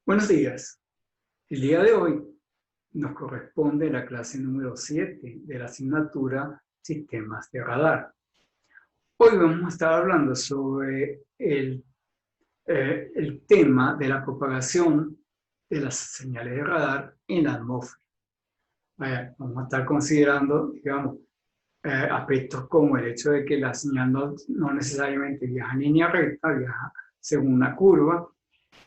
Buenos días. El día de hoy nos corresponde la clase número 7 de la asignatura Sistemas de Radar. Hoy vamos a estar hablando sobre el tema de la propagación de las señales de radar en la atmósfera. Vamos a estar considerando, digamos, aspectos como el hecho de que la señal no necesariamente viaja en línea recta, viaja según una curva,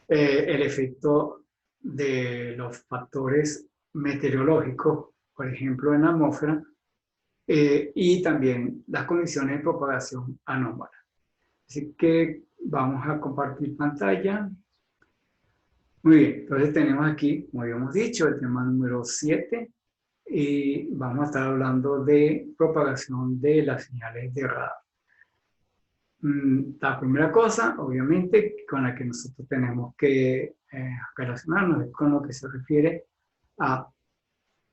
el efecto de los factores meteorológicos, por ejemplo en la atmósfera, y también las condiciones de propagación anómala. Así que vamos a compartir pantalla. Muy bien, entonces tenemos aquí, como habíamos dicho, el tema número 7, y vamos a estar hablando de propagación de las señales de radar. La primera cosa, obviamente, con la que nosotros tenemos que relacionarnos es con lo que se refiere a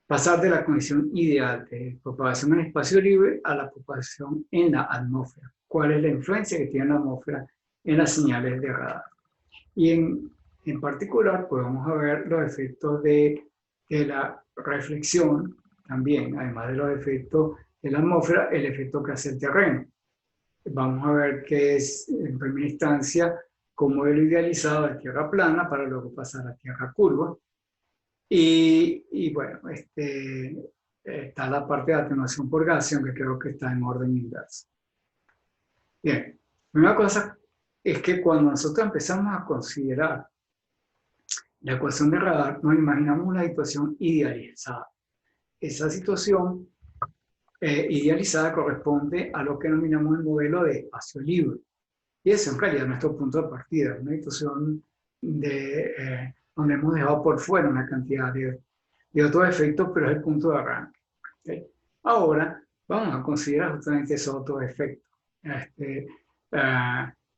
pasar de la condición ideal de propagación en espacio libre a la propagación en la atmósfera. ¿Cuál es la influencia que tiene la atmósfera en las señales de radar? Y en particular, pues vamos a ver los efectos de la reflexión también, además de los efectos de la atmósfera, el efecto que hace el terreno. Vamos a ver qué es, en primera instancia, como modelo idealizado de tierra plana para luego pasar a tierra curva. Y bueno, está la parte de atenuación por Gaussian, que creo que está en orden inverso. Bien, una cosa es que cuando nosotros empezamos a considerar la ecuación de radar, nos imaginamos una situación idealizada. Esa situación idealizada corresponde a lo que denominamos el modelo de espacio libre. Y ese en realidad es nuestro punto de partida, una situación donde hemos dejado por fuera una cantidad de otros efectos, pero es el punto de arranque. ¿Okay? Ahora vamos a considerar justamente esos otros efectos,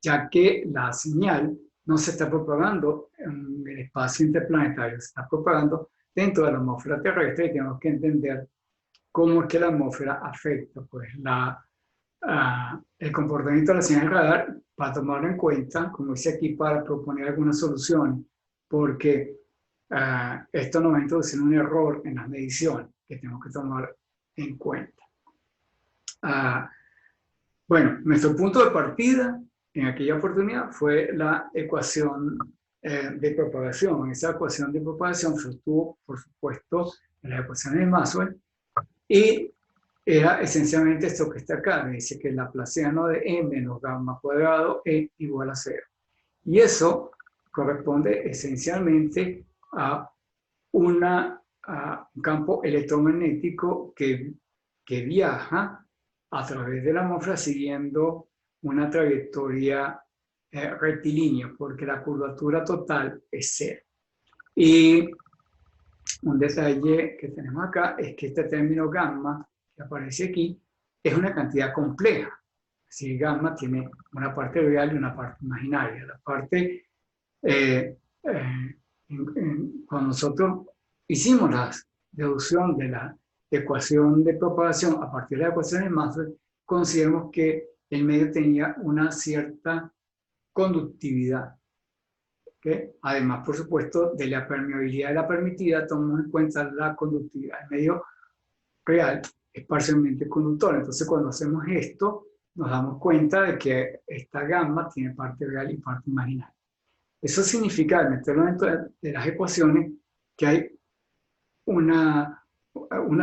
ya que la señal no se está propagando en el espacio interplanetario, se está propagando dentro de la atmósfera terrestre y tenemos que entender cómo es que la atmósfera afecta pues, el comportamiento de la señal de radar para tomarlo en cuenta, como dice aquí, para proponer algunas soluciones, porque esto nos va a introducir un error en las mediciones que tenemos que tomar en cuenta. Bueno, nuestro punto de partida en aquella oportunidad fue la ecuación de propagación. Esa ecuación de propagación sostuvo, por supuesto, las ecuaciones de Maxwell, y era esencialmente esto que está acá, dice que el laplaciano de e menos gamma cuadrado e igual a 0. Y eso corresponde esencialmente a un campo electromagnético que viaja a través de la atmósfera siguiendo una trayectoria rectilínea, porque la curvatura total es 0. Y un detalle que tenemos acá es que este término gamma que aparece aquí es una cantidad compleja. Así que gamma tiene una parte real y una parte imaginaria. La parte, cuando nosotros hicimos la deducción de la ecuación de propagación a partir de la ecuación de Maxwell, consideramos que el medio tenía una cierta conductividad. ¿Okay? Además, por supuesto, de la permeabilidad de la permitida, tomamos en cuenta la conductividad. El medio real es parcialmente conductor. Entonces, cuando hacemos esto, nos damos cuenta de que esta gamma tiene parte real y parte imaginaria. Eso significa, al meterlo dentro de las ecuaciones, que hay una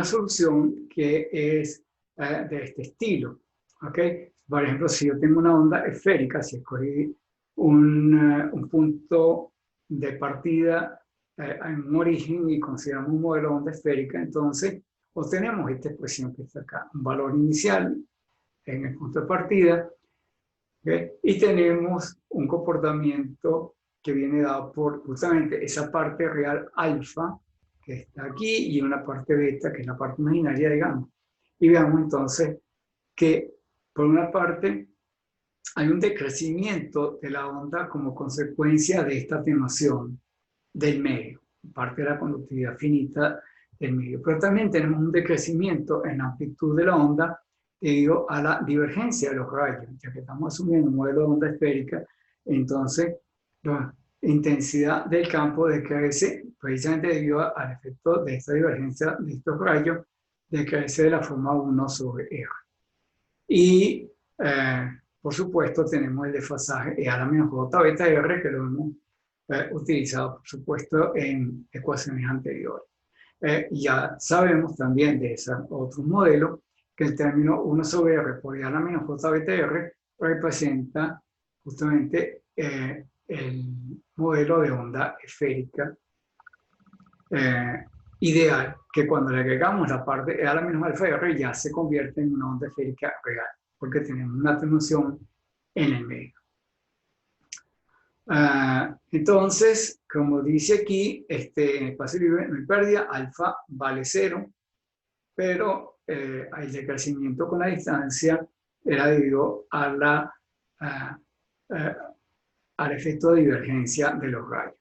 solución que es de este estilo. ¿Okay? Por ejemplo, si yo tengo una onda esférica, si escogí un punto de partida en un origen y consideramos un modelo de onda esférica, entonces obtenemos esta expresión que está acá, un valor inicial en el punto de partida, ¿okay? Y tenemos un comportamiento que viene dado por justamente esa parte real alfa que está aquí y una parte beta que es la parte imaginaria de gamma. Y veamos entonces que por una parte hay un decrecimiento de la onda como consecuencia de esta atenuación del medio, parte de la conductividad finita del medio. Pero también tenemos un decrecimiento en la amplitud de la onda debido a la divergencia de los rayos, ya que estamos asumiendo un modelo de onda esférica, entonces intensidad del campo decrece precisamente debido al efecto de esta divergencia de estos rayos, decrece de la forma 1 sobre R. Y, por supuesto, tenemos el desfasaje E a la menos J beta R, que lo hemos utilizado, por supuesto, en ecuaciones anteriores. Ya sabemos también de esos otros modelos que el término 1 sobre R por E a la menos J beta R representa justamente el modelo de onda esférica ideal, que cuando le agregamos la parte E a la menos alfa R ya se convierte en una onda esférica real, porque tenemos una atenuación en el medio. Entonces, como dice aquí, en el espacio libre no hay pérdida, alfa vale 0, pero el decrecimiento con la distancia era debido a al efecto de divergencia de los rayos.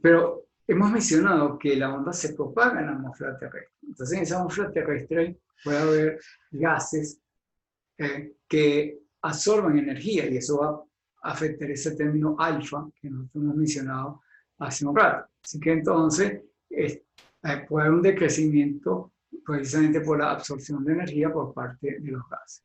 Pero hemos mencionado que la onda se propaga en la atmósfera terrestre. Entonces, en esa atmósfera terrestre puede haber gases que absorban energía y eso va a afectar ese término alfa que nosotros hemos mencionado hace un rato. Así que entonces puede haber un decrecimiento precisamente por la absorción de energía por parte de los gases.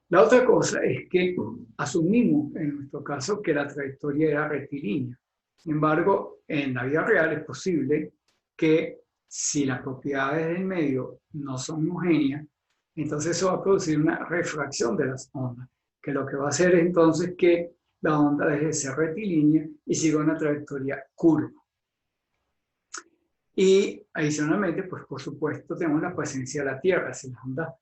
La otra cosa es que asumimos en nuestro caso que la trayectoria era rectilínea. Sin embargo, en la vida real es posible que si las propiedades del medio no son homogéneas, entonces eso va a producir una refracción de las ondas, que lo que va a hacer es entonces que la onda deje de ser rectilínea y siga una trayectoria curva. Y adicionalmente, pues por supuesto, tenemos la presencia de la Tierra. Si las ondas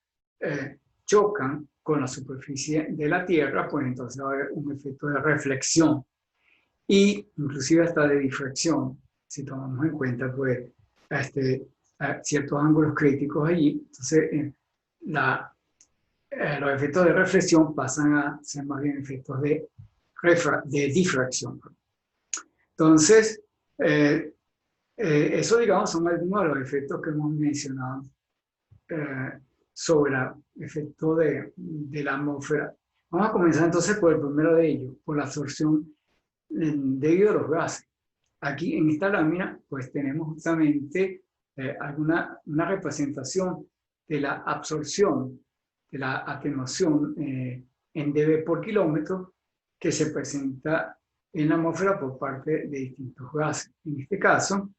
chocan con la superficie de la Tierra, pues entonces va a haber un efecto de reflexión y inclusive hasta de difracción, si tomamos en cuenta pues ciertos ángulos críticos allí. Entonces los efectos de reflexión pasan a ser más bien efectos de difracción. Entonces, eso digamos son algunos de los efectos que hemos mencionado sobre el efecto de la atmósfera. Vamos a comenzar entonces por el primero de ellos, por la absorción debido a los gases. Aquí en esta lámina pues tenemos justamente una representación de la absorción, de la atenuación en dB por kilómetro que se presenta en la atmósfera por parte de distintos gases. En este caso,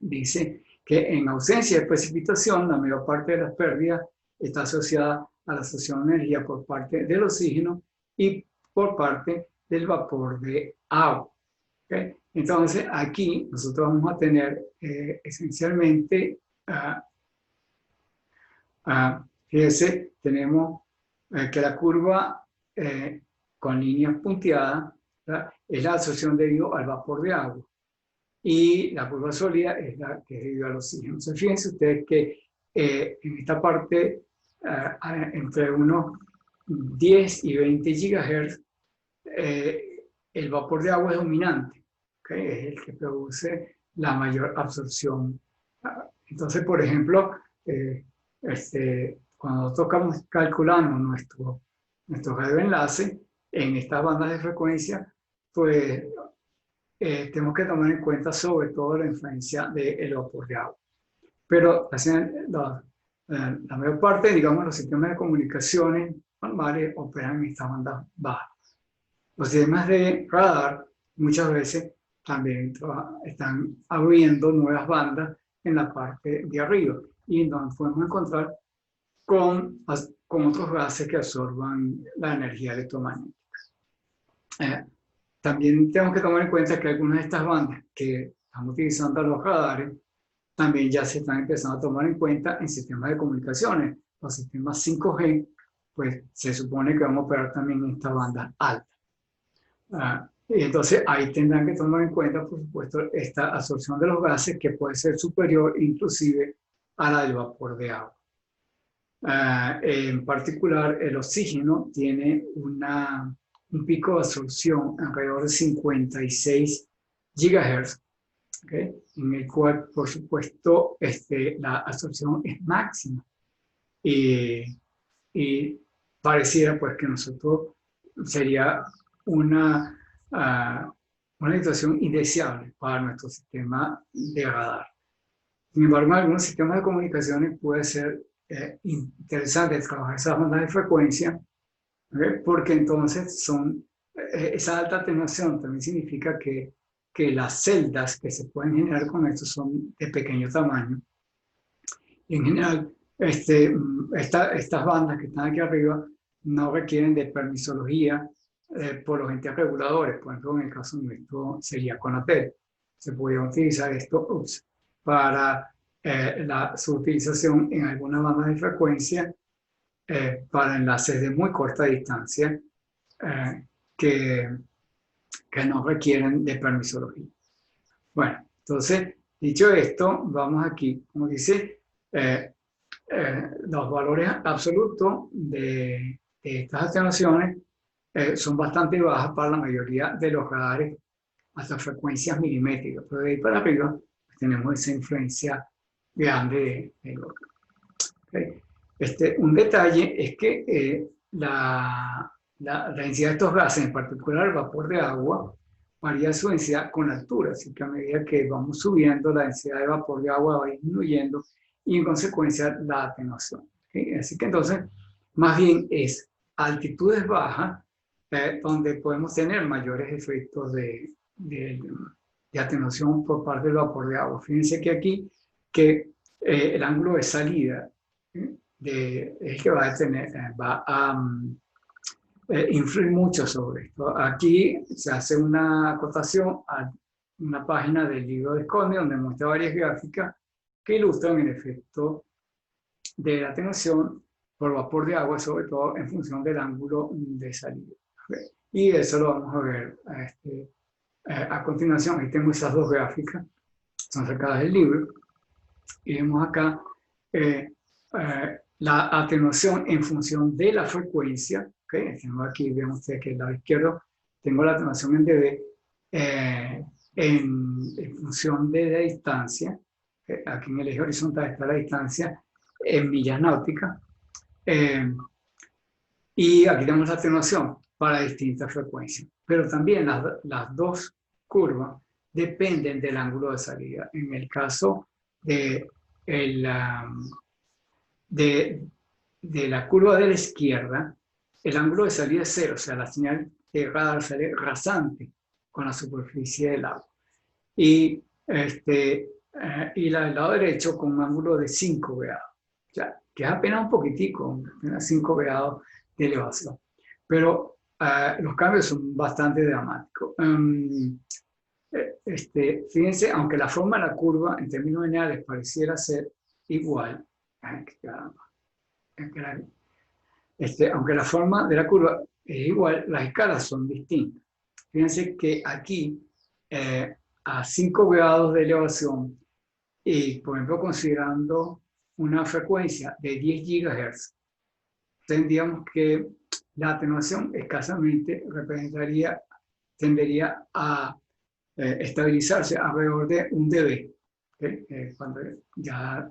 dice que en ausencia de precipitación, la mayor parte de las pérdidas está asociada a la asociación de energía por parte del oxígeno y por parte del vapor de agua. ¿Okay? Entonces, aquí nosotros vamos a tener esencialmente, fíjense, tenemos que la curva con líneas punteadas es la absorción debido al vapor de agua. Y la curva sólida es la que es debido al oxígeno. Entonces, fíjense ustedes que en esta parte, entre unos 10 y 20 GHz, el vapor de agua es dominante, ¿okay? Es el que produce la mayor absorción. Entonces, por ejemplo, cuando nosotros calculamos nuestro radioenlace en estas bandas de frecuencia, pues tenemos que tomar en cuenta sobre todo la influencia del vapor de agua. Pero la mayor parte, digamos, los sistemas de comunicaciones normales operan en estas bandas bajas. Los sistemas de radar muchas veces también están abriendo nuevas bandas en la parte de arriba y donde podemos encontrar con otros gases que absorban la energía electromagnética. También tenemos que tomar en cuenta que algunas de estas bandas que están utilizando los radares también ya se están empezando a tomar en cuenta en sistemas de comunicaciones. Los sistemas 5G, pues se supone que vamos a operar también en esta banda alta. Y entonces ahí tendrán que tomar en cuenta, por supuesto, esta absorción de los gases que puede ser superior inclusive a la del vapor de agua. En particular, el oxígeno tiene un pico de absorción alrededor de 56 GHz, ¿okay? En el cual, por supuesto, la absorción es máxima. Y pareciera pues que nosotros sería una una situación indeseable para nuestro sistema de radar. Sin embargo, en algunos sistemas de comunicaciones puede ser interesante trabajar esas bandas de frecuencia, porque entonces esa alta atenuación también significa que las celdas que se pueden generar con esto son de pequeño tamaño. Y en general, estas bandas que están aquí arriba no requieren de permisología por los entes reguladores. Por ejemplo, en el caso nuestro sería Conatel. Se podría utilizar esto para su utilización en algunas bandas de frecuencia para enlaces de muy corta distancia que no requieren de permisología. Bueno, entonces, dicho esto, vamos aquí, como dice, los valores absolutos de estas atenuaciones son bastante bajas para la mayoría de los radares hasta frecuencias milimétricas, pero de ahí para arriba tenemos esa influencia grande de lo ¿okay? Un detalle es que la densidad de estos gases, en particular el vapor de agua, varía su densidad con la altura, así que a medida que vamos subiendo, la densidad de vapor de agua va disminuyendo y en consecuencia la atenuación. ¿Okay? Así que entonces, más bien es altitudes bajas donde podemos tener mayores efectos de atenuación por parte del vapor de agua. Fíjense que aquí el ángulo de salida es que va a influir mucho sobre esto. Aquí se hace una acotación a una página del libro de Scone donde muestra varias gráficas que ilustran el efecto de la atenuación por vapor de agua, sobre todo en función del ángulo de salida. ¿Okay? Y eso lo vamos a ver a continuación. Ahí tengo esas dos gráficas, son sacadas del libro, y vemos acá la atenuación en función de la frecuencia. ¿Okay? Tengo aquí, vemos ustedes que al lado izquierdo tengo la atenuación en dB en función de la distancia. Aquí en el eje horizontal está la distancia en millas náuticas. Y aquí tenemos la atenuación para distintas frecuencias. Pero también las dos curvas dependen del ángulo de salida. En el caso de la curva de la izquierda, el ángulo de salida es cero, o sea, la señal de radar sale rasante con la superficie del agua. Y la del lado derecho con un ángulo de 5 grados, o sea, que es apenas un poquitico, apenas 5 grados de elevación. Pero los cambios son bastante dramáticos. Fíjense, aunque la forma de la curva en términos lineales pareciera ser igual, aunque la forma de la curva es igual, las escalas son distintas. Fíjense que aquí, a 5 grados de elevación, y por ejemplo considerando una frecuencia de 10 GHz, tendríamos que la atenuación escasamente tendería a estabilizarse alrededor de 1 dB. ¿Okay? Cuando ya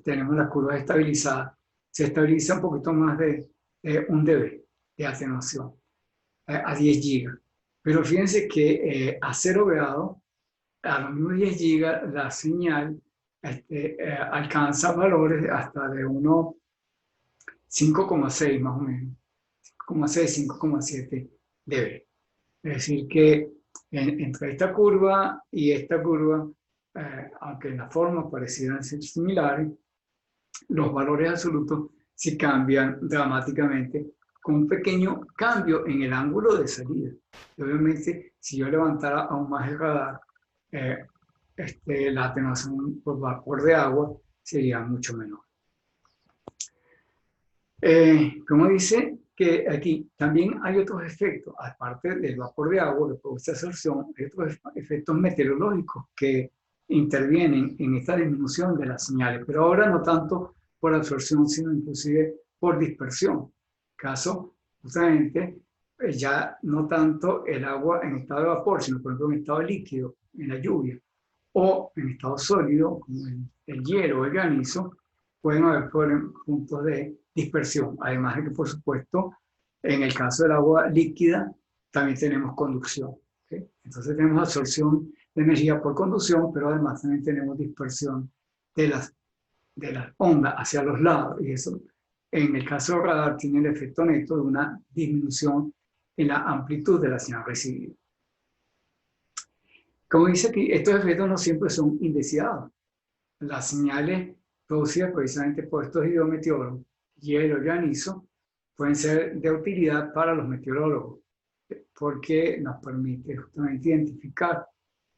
tenemos las curvas estabilizadas, se estabiliza un poquito más de 1 dB de atenuación a 10 GB. Pero fíjense que a 0 grados, a los mismos 10 GB, la señal alcanza valores hasta de 5,6 más o menos, 5,6, 5,7 dB. Es decir que entre esta curva y esta curva, aunque en la forma parecieran ser similares, los valores absolutos sí cambian dramáticamente con un pequeño cambio en el ángulo de salida. Y obviamente, si yo levantara aún más el radar, la atenuación por vapor de agua sería mucho menor. Como dice que aquí también hay otros efectos, aparte del vapor de agua que produce absorción, hay otros efectos meteorológicos que intervienen en esta disminución de las señales, pero ahora no tanto por absorción, sino inclusive por dispersión. Caso, justamente, ya no tanto el agua en estado de vapor, sino por ejemplo en estado líquido, en la lluvia, o en estado sólido, como el hielo o el granizo, pueden haber puntos de dispersión. Además de que, por supuesto, en el caso del agua líquida, también tenemos conducción. ¿Okay? Entonces tenemos absorción de energía por conducción, pero además también tenemos dispersión de las ondas hacia los lados. Y eso, en el caso del radar, tiene el efecto neto de una disminución en la amplitud de la señal recibida. Como dice aquí, estos efectos no siempre son indeseados. Las señales producidas precisamente por estos hidrometeoros, hielo y granizo, pueden ser de utilidad para los meteorólogos, porque nos permite justamente identificar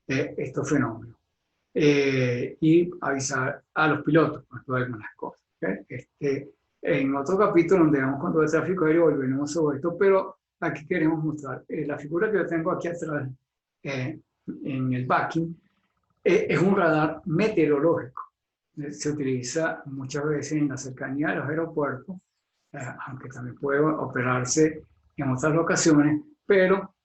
estos fenómenos y avisar a los pilotos cuando hay algunas cosas. ¿Okay? En otro capítulo donde vamos con todo el tráfico aéreo volveremos sobre esto, pero aquí queremos mostrar la figura que yo tengo aquí atrás en el backing. Es un radar meteorológico. Se utiliza muchas veces en la cercanía de los aeropuertos, aunque también puede operarse en otras locaciones, pero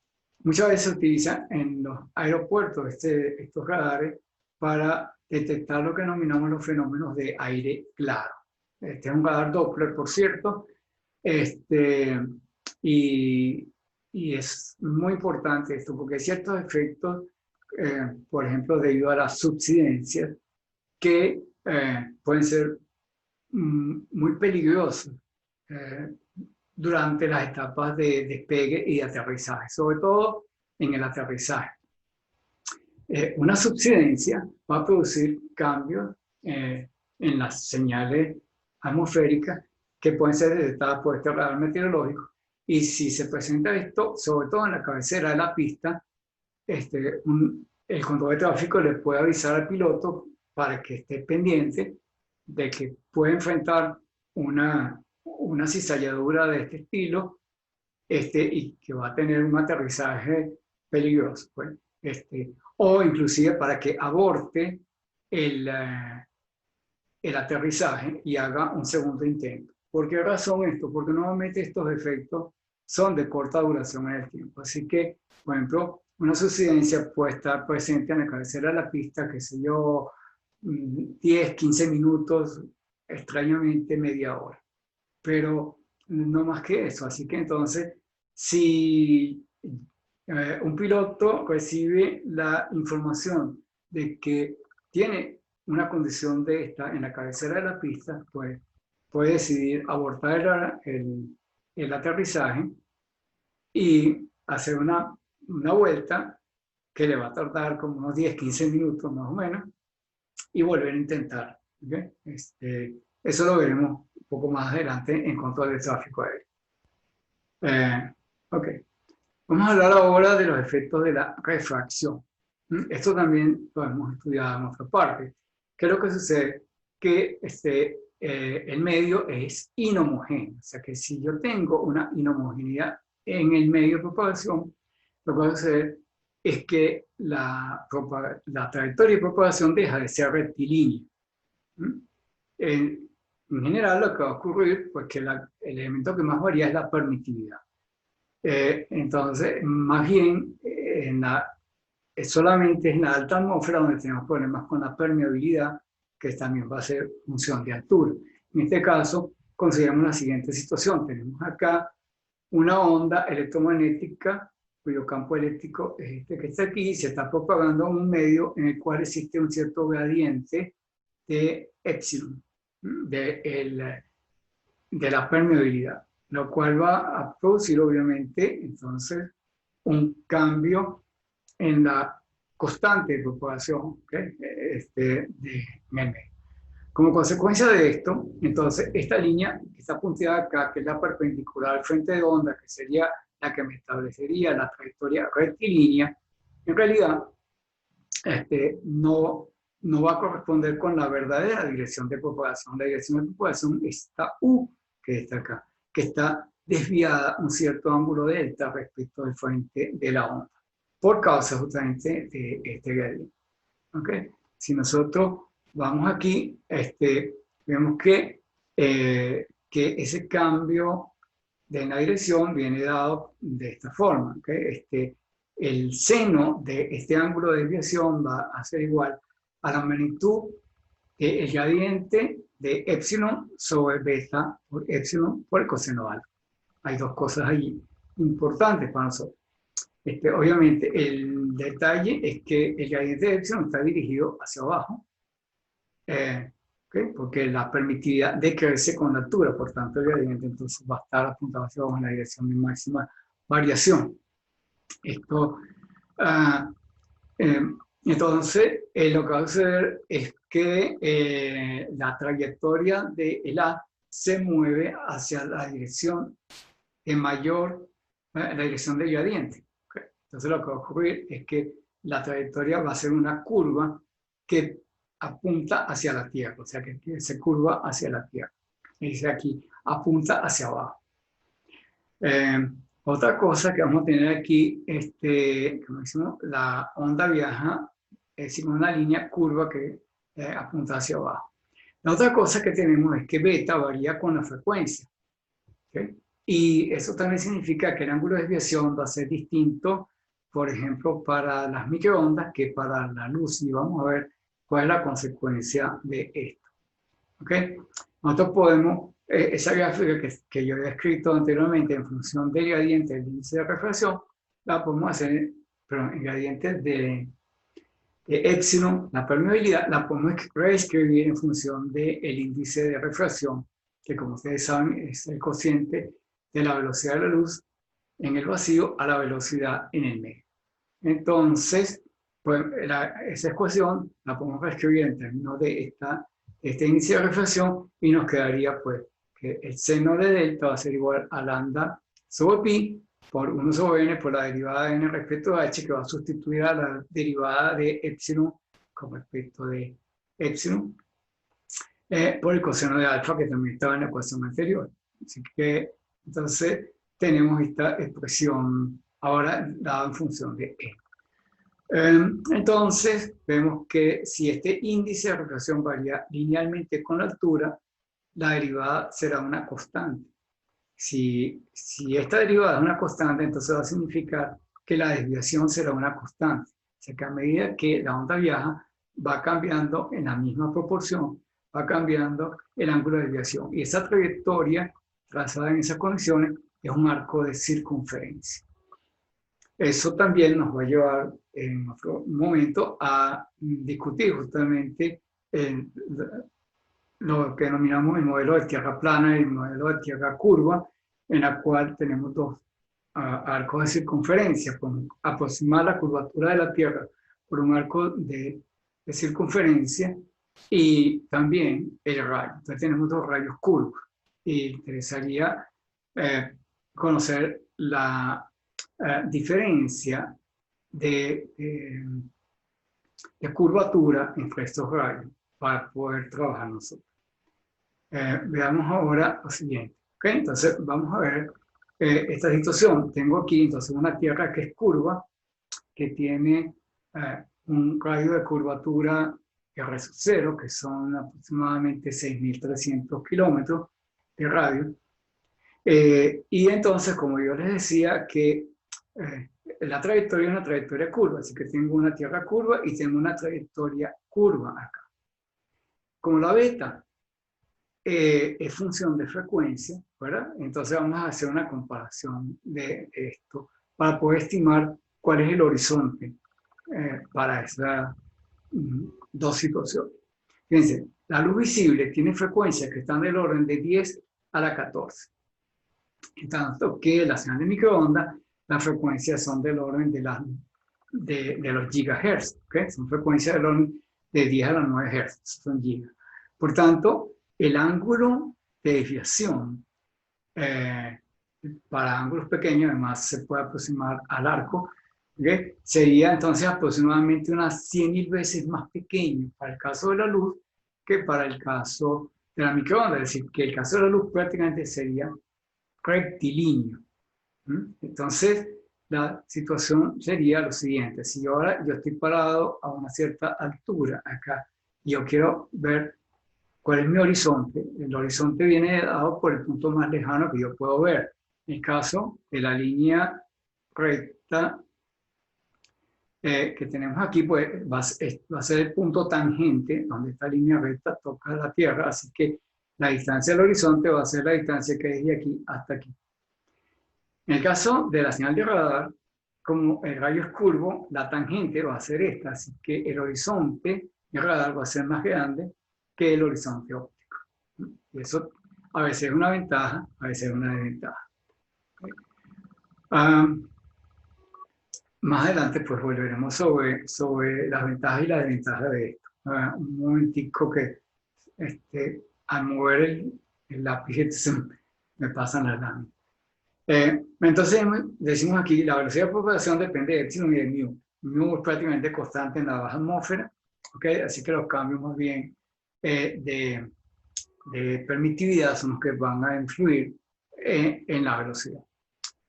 muchas veces se utiliza en los aeropuertos estos radares para detectar lo que denominamos los fenómenos de aire claro. Este es un radar Doppler, por cierto, y es muy importante esto, porque hay ciertos efectos, por ejemplo, debido a las subsidencias, que pueden ser muy peligrosos durante las etapas de despegue y de aterrizaje, sobre todo en el aterrizaje. Una subsidencia va a producir cambios en las señales atmosféricas que pueden ser detectadas por este radar meteorológico. Y si se presenta esto, sobre todo en la cabecera de la pista, el control de tráfico le puede avisar al piloto para que esté pendiente de que puede enfrentar una cizalladura de este estilo y que va a tener un aterrizaje peligroso. Pues, o inclusive para que aborte el aterrizaje y haga un segundo intento. ¿Por qué razón esto? Porque normalmente estos efectos son de corta duración en el tiempo. Así que, por ejemplo, una subsidencia puede estar presente en la cabecera de la pista, qué sé yo, 10, 15 minutos, extrañamente media hora. Pero no más que eso. Así que entonces, si un piloto recibe la información de que tiene una condición de esta en la cabecera de la pista, pues puede decidir abortar el aterrizaje y hacer una vuelta que le va a tardar como unos 10, 15 minutos más o menos y volver a intentar. ¿Okay? Eso lo veremos un poco más adelante en control del tráfico aéreo. Ok. Vamos a hablar ahora de los efectos de la refracción. Esto también lo hemos estudiado en otra parte. ¿Qué es lo que sucede? Que el medio es inhomogéneo. O sea que si yo tengo una inhomogeneidad en el medio de propagación, lo que va a suceder es que la trayectoria de propagación deja de ser rectilínea. En general, lo que va a ocurrir, pues que el elemento que más varía es la permitividad. Entonces, más bien, solamente en la alta atmósfera donde tenemos problemas con la permeabilidad, que también va a ser función de altura. En este caso, consideramos la siguiente situación. Tenemos acá una onda electromagnética cuyo campo eléctrico es este que está aquí y se está propagando en un medio en el cual existe un cierto gradiente de epsilon, de la permeabilidad, lo cual va a producir obviamente entonces un cambio en la constante de propagación, ¿okay? En el medio. Como consecuencia de esto, entonces esta línea que está punteada acá, que es la perpendicular al frente de onda, que sería la que me establecería la trayectoria rectilínea, en realidad no va a corresponder con la verdadera dirección de propagación. La dirección de propagación es esta U que está acá, que está desviada un cierto ángulo delta respecto del frente de la onda, por causa justamente de este gradiente. ¿Okay? Si nosotros vamos aquí, vemos que ese cambio de la dirección viene dado de esta forma. ¿Okay? El seno de este ángulo de desviación va a ser igual a la magnitud del gradiente de epsilon sobre beta por epsilon por el coseno alfa. Hay dos cosas ahí importantes para nosotros. Obviamente, el detalle es que el gradiente de epsilon está dirigido hacia abajo, ¿okay? Porque la permitividad decrece con la altura, por tanto el gradiente entonces va a estar apuntado hacia abajo en la dirección de máxima variación. Esto, ah, eh, entonces, lo que va a suceder es que la trayectoria de el A se mueve hacia la dirección de mayor, la dirección del gradiente. ¿Okay? Entonces lo que va a ocurrir es que la trayectoria va a ser una curva que apunta hacia la Tierra, o sea que se curva hacia la Tierra. Y dice aquí, apunta hacia abajo. Otra cosa que vamos a tener aquí, como decimos, la onda viaja, es una línea curva que apunta hacia abajo. La otra cosa que tenemos es que beta varía con la frecuencia. ¿Okay? Y eso también significa que el ángulo de desviación va a ser distinto, por ejemplo, para las microondas que para la luz. Y vamos a ver cuál es la consecuencia de esto. ¿Okay? Nosotros podemos, esa gráfica que yo había escrito anteriormente en función del gradiente del índice de refracción, la podemos hacer, pero en gradientes de epsilon, la permeabilidad, la podemos reescribir en función del índice de refracción, que como ustedes saben es el cociente de la velocidad de la luz en el vacío a la velocidad en el medio. Entonces, pues, esa ecuación la podemos reescribir en términos de este índice de refracción y nos quedaría pues que el seno de delta va a ser igual a lambda sobre pi por 1 sobre n por la derivada de n respecto a h, que va a sustituir a la derivada de epsilon con respecto de epsilon por el coseno de alfa, que también estaba en la ecuación anterior. Así que entonces tenemos esta expresión ahora dada en función de e. Entonces vemos que si este índice de refracción varía linealmente con la altura, la derivada será una constante. Si esta derivada es una constante, entonces va a significar que la desviación será una constante. O sea que a medida que la onda viaja, va cambiando en la misma proporción, va cambiando el ángulo de desviación. Y esa trayectoria trazada en esas condiciones es un arco de circunferencia. Eso también nos va a llevar en otro momento a discutir justamente lo que denominamos el modelo de tierra plana y el modelo de tierra curva, en la cual tenemos dos arcos de circunferencia, con aproximar la curvatura de la Tierra por un arco de circunferencia y también el rayo. Entonces tenemos dos rayos curvos. Y interesaría conocer la diferencia de curvatura entre estos rayos para poder trabajar nosotros. Veamos ahora lo siguiente. ¿Okay? Entonces vamos a ver esta situación. Tengo aquí entonces una Tierra que es curva, que tiene un radio de curvatura R sub 0, que son aproximadamente 6.300 kilómetros de radio. Y entonces, como yo les decía, que la trayectoria es una trayectoria curva, así que tengo una Tierra curva y tengo una trayectoria curva acá. Como la beta es función de frecuencia, ¿verdad? Entonces vamos a hacer una comparación de esto para poder estimar cuál es el horizonte para esas dos situaciones. Fíjense, la luz visible tiene frecuencias que están del orden de 10 a la 14. En tanto que la señal de microondas, las frecuencias son del orden de los gigahertz, ¿okay? Son frecuencias del orden de 10 a la 9 hertz, son gigas. Por tanto, el ángulo de desviación para ángulos pequeños, además se puede aproximar al arco, ¿okay? Sería entonces aproximadamente unas 100.000 veces más pequeño para el caso de la luz que para el caso de la microonda. Es decir, que el caso de la luz prácticamente sería rectilíneo. Entonces, la situación sería lo siguiente. Si ahora yo estoy parado a una cierta altura acá y yo quiero ver cuál es mi horizonte, el horizonte viene dado por el punto más lejano que yo puedo ver. En el caso de la línea recta que tenemos aquí, pues va a ser el punto tangente donde esta línea recta toca la Tierra, así que la distancia del horizonte va a ser la distancia que es de aquí hasta aquí. En el caso de la señal de radar, como el rayo es curvo, la tangente va a ser esta, así que el horizonte el radar va a ser más grande que el horizonte óptico. Y eso a veces es una ventaja, a veces es una desventaja. Más adelante pues volveremos sobre las ventajas y las desventajas de esto. Un momentico que al mover el lápiz me pasan las láminas. Entonces decimos aquí, la velocidad de propagación depende de epsilon y de mu. Mu es prácticamente constante en la baja atmósfera, ¿okay? Así que los cambios más bien de permitividad son los que van a influir en la velocidad.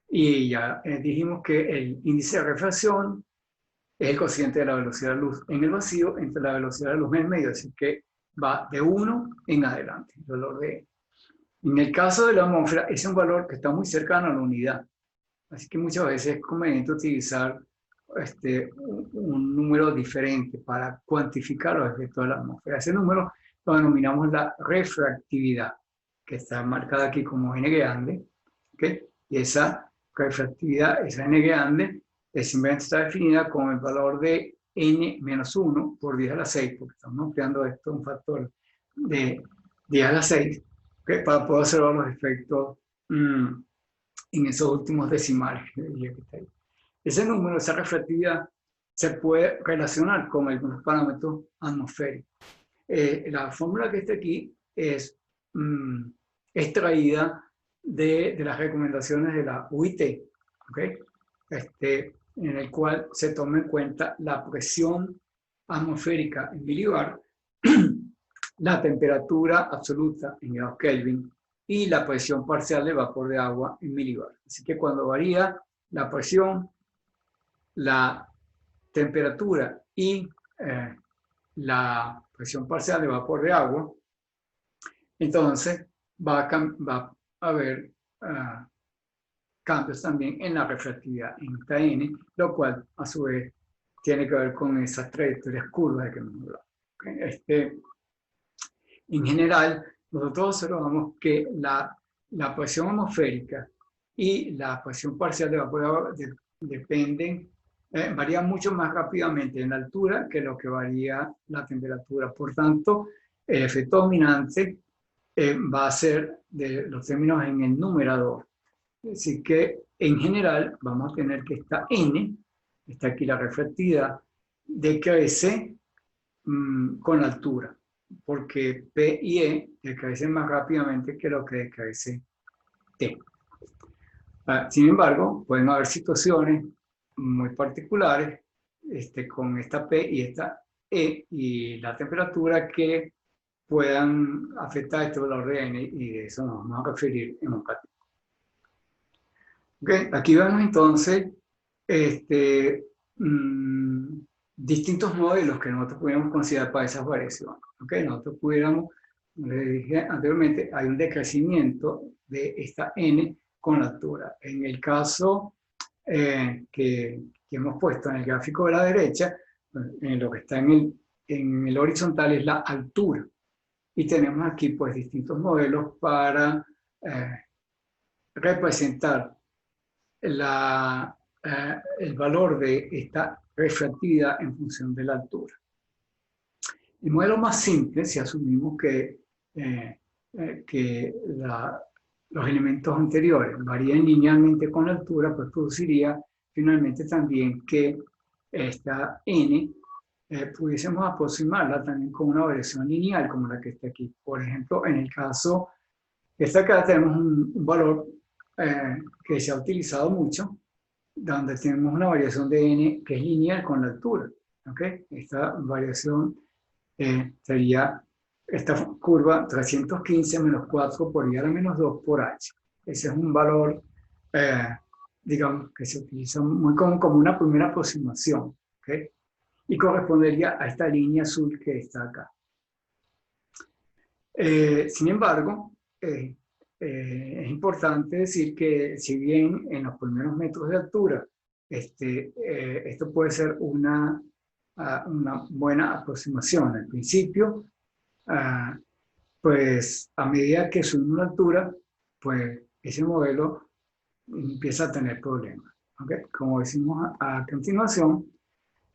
Y ya dijimos que el índice de refracción es el cociente de la velocidad de luz en el vacío entre la velocidad de luz en el medio, así que va de 1 en adelante, el valor de E. En el caso de la atmósfera, es un valor que está muy cercano a la unidad, así que muchas veces es conveniente utilizar un número diferente para cuantificar los efectos de la atmósfera. Ese número lo denominamos la refractividad, que está marcada aquí como n grande, ¿okay? Y esa refractividad, esa n grande, simplemente está definida como el valor de n-1 por 10 a la 6, porque estamos ampliando esto un factor de 10 a la 6, ¿okay? Para poder observar los efectos en esos últimos decimales. Ese número, esa refractividad, se puede relacionar con algunos parámetros atmosféricos. La fórmula que está aquí es extraída de las recomendaciones de la UIT, ¿okay? En el cual se toma en cuenta la presión atmosférica en milibar, la temperatura absoluta en grados Kelvin y la presión parcial de vapor de agua en milibar. Así que cuando varía la presión, la temperatura y la presión parcial de vapor de agua, entonces va a haber cambios también en la refractividad en esta n, lo cual a su vez tiene que ver con esas trayectorias curvas de que hemos hablado. ¿Okay? En general, nosotros observamos que la presión atmosférica y la presión parcial de vapor de agua dependen, varían mucho más rápidamente en la altura que lo que varía la temperatura. Por tanto, el efecto dominante va a ser de los términos en el numerador. Así que, en general, vamos a tener que esta n, está aquí la refractividad, decrece con la altura, porque P y E decrecen más rápidamente que lo que decrece T. Sin embargo, pueden haber situaciones muy particulares con esta P y esta E y la temperatura que puedan afectar este valor de N, y de eso nos vamos a referir en un ratito. Okay, aquí vemos entonces distintos modelos que nosotros pudiéramos considerar para esas variaciones. Okay, nosotros pudiéramos, como les dije anteriormente, hay un decrecimiento de esta N con la altura. En el caso que hemos puesto en el gráfico de la derecha, en lo que está en el horizontal es la altura. Y tenemos aquí pues distintos modelos para representar el valor de esta refractividad en función de la altura. El modelo más simple, si asumimos que los elementos anteriores varían linealmente con la altura, pues produciría finalmente también que esta n pudiésemos aproximarla también con una variación lineal como la que está aquí. Por ejemplo, en el caso, esta acá tenemos un valor que se ha utilizado mucho, donde tenemos una variación de n que es lineal con la altura. ¿Okay? Esta variación sería esta curva 315 menos 4 por i a la menos 2 por h. Ese es un valor, digamos, que se utiliza muy como una primera aproximación. ¿Okay? Y correspondería a esta línea azul que está acá. Sin embargo, es importante decir que si bien en los primeros metros de altura esto puede ser una buena aproximación al principio, pues a medida que subimos la altura, pues ese modelo empieza a tener problemas. ¿Okay? Como decimos a continuación,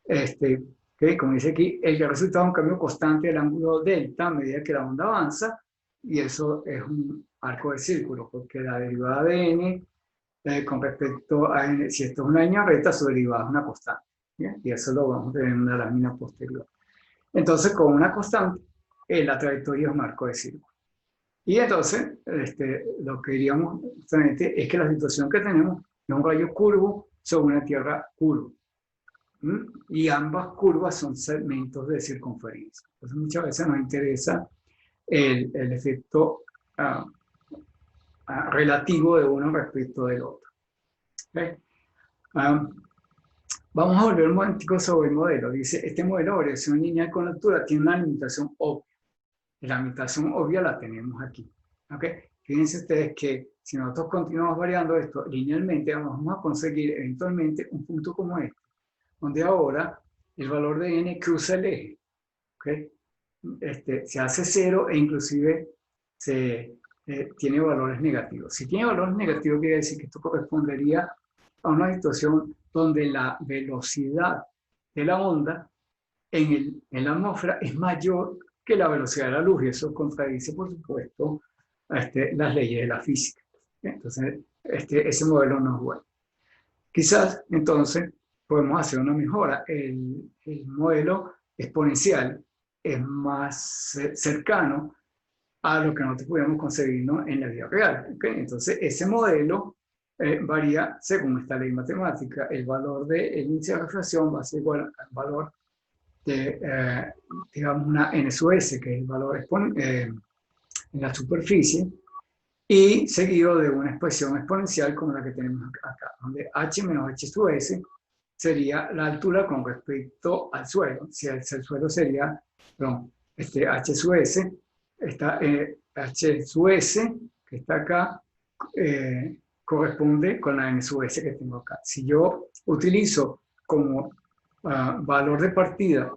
que, como dice aquí, el que resulta de un cambio constante del ángulo delta a medida que la onda avanza, y eso es un arco de círculo, porque la derivada de n con respecto a n, si esto es una línea recta, su derivada es una constante, ¿bien? Y eso lo vamos a tener en una lámina posterior. Entonces, con una constante, la trayectoria es un arco de círculo. Y entonces, lo que diríamos justamente es que la situación que tenemos es un rayo curvo sobre una tierra curva. Y ambas curvas son segmentos de circunferencia. Entonces muchas veces nos interesa el efecto relativo de uno respecto del otro. ¿Okay? Vamos a volver un momentico sobre el modelo. Dice, este modelo de variación lineal con altura tiene una limitación obvia. La limitación obvia la tenemos aquí. ¿Okay? Fíjense ustedes que si nosotros continuamos variando esto linealmente, vamos a conseguir eventualmente un punto como este, donde ahora el valor de n cruza el eje. ¿Okay? Se hace cero e inclusive tiene valores negativos. Si tiene valores negativos, quiere decir que esto correspondería a una situación donde la velocidad de la onda en la atmósfera es mayor que la velocidad de la luz, y eso contradice, por supuesto, las leyes de la física. Entonces, ese modelo no es bueno. Quizás, entonces, podemos hacer una mejora. El modelo exponencial es más cercano a lo que nosotros pudiéramos conseguir, ¿no?, en la vida real. ¿Okay? Entonces, ese modelo varía según esta ley matemática. El valor del índice de refracción va a ser igual al valor de, digamos, una n sub s, que es el valor en la superficie, y seguido de una expresión exponencial como la que tenemos acá, donde h menos h sub s sería la altura con respecto al suelo. Si el suelo sería, perdón, h sub s, está, h sub s, que está acá, corresponde con la n sub s que tengo acá. Si yo utilizo como valor de partida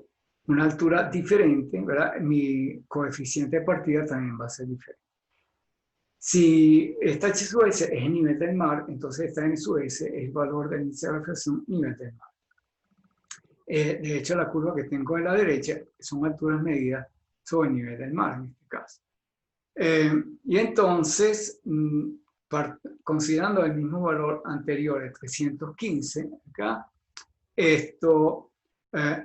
una altura diferente, ¿verdad?, mi coeficiente de partida también va a ser diferente. Si esta h sub s es el nivel del mar, entonces esta n sub s es el valor del índice de refracción nivel del mar. De hecho, la curva que tengo a la derecha son alturas medidas sobre el nivel del mar, en este caso. Y entonces, considerando el mismo valor anterior de 315, acá,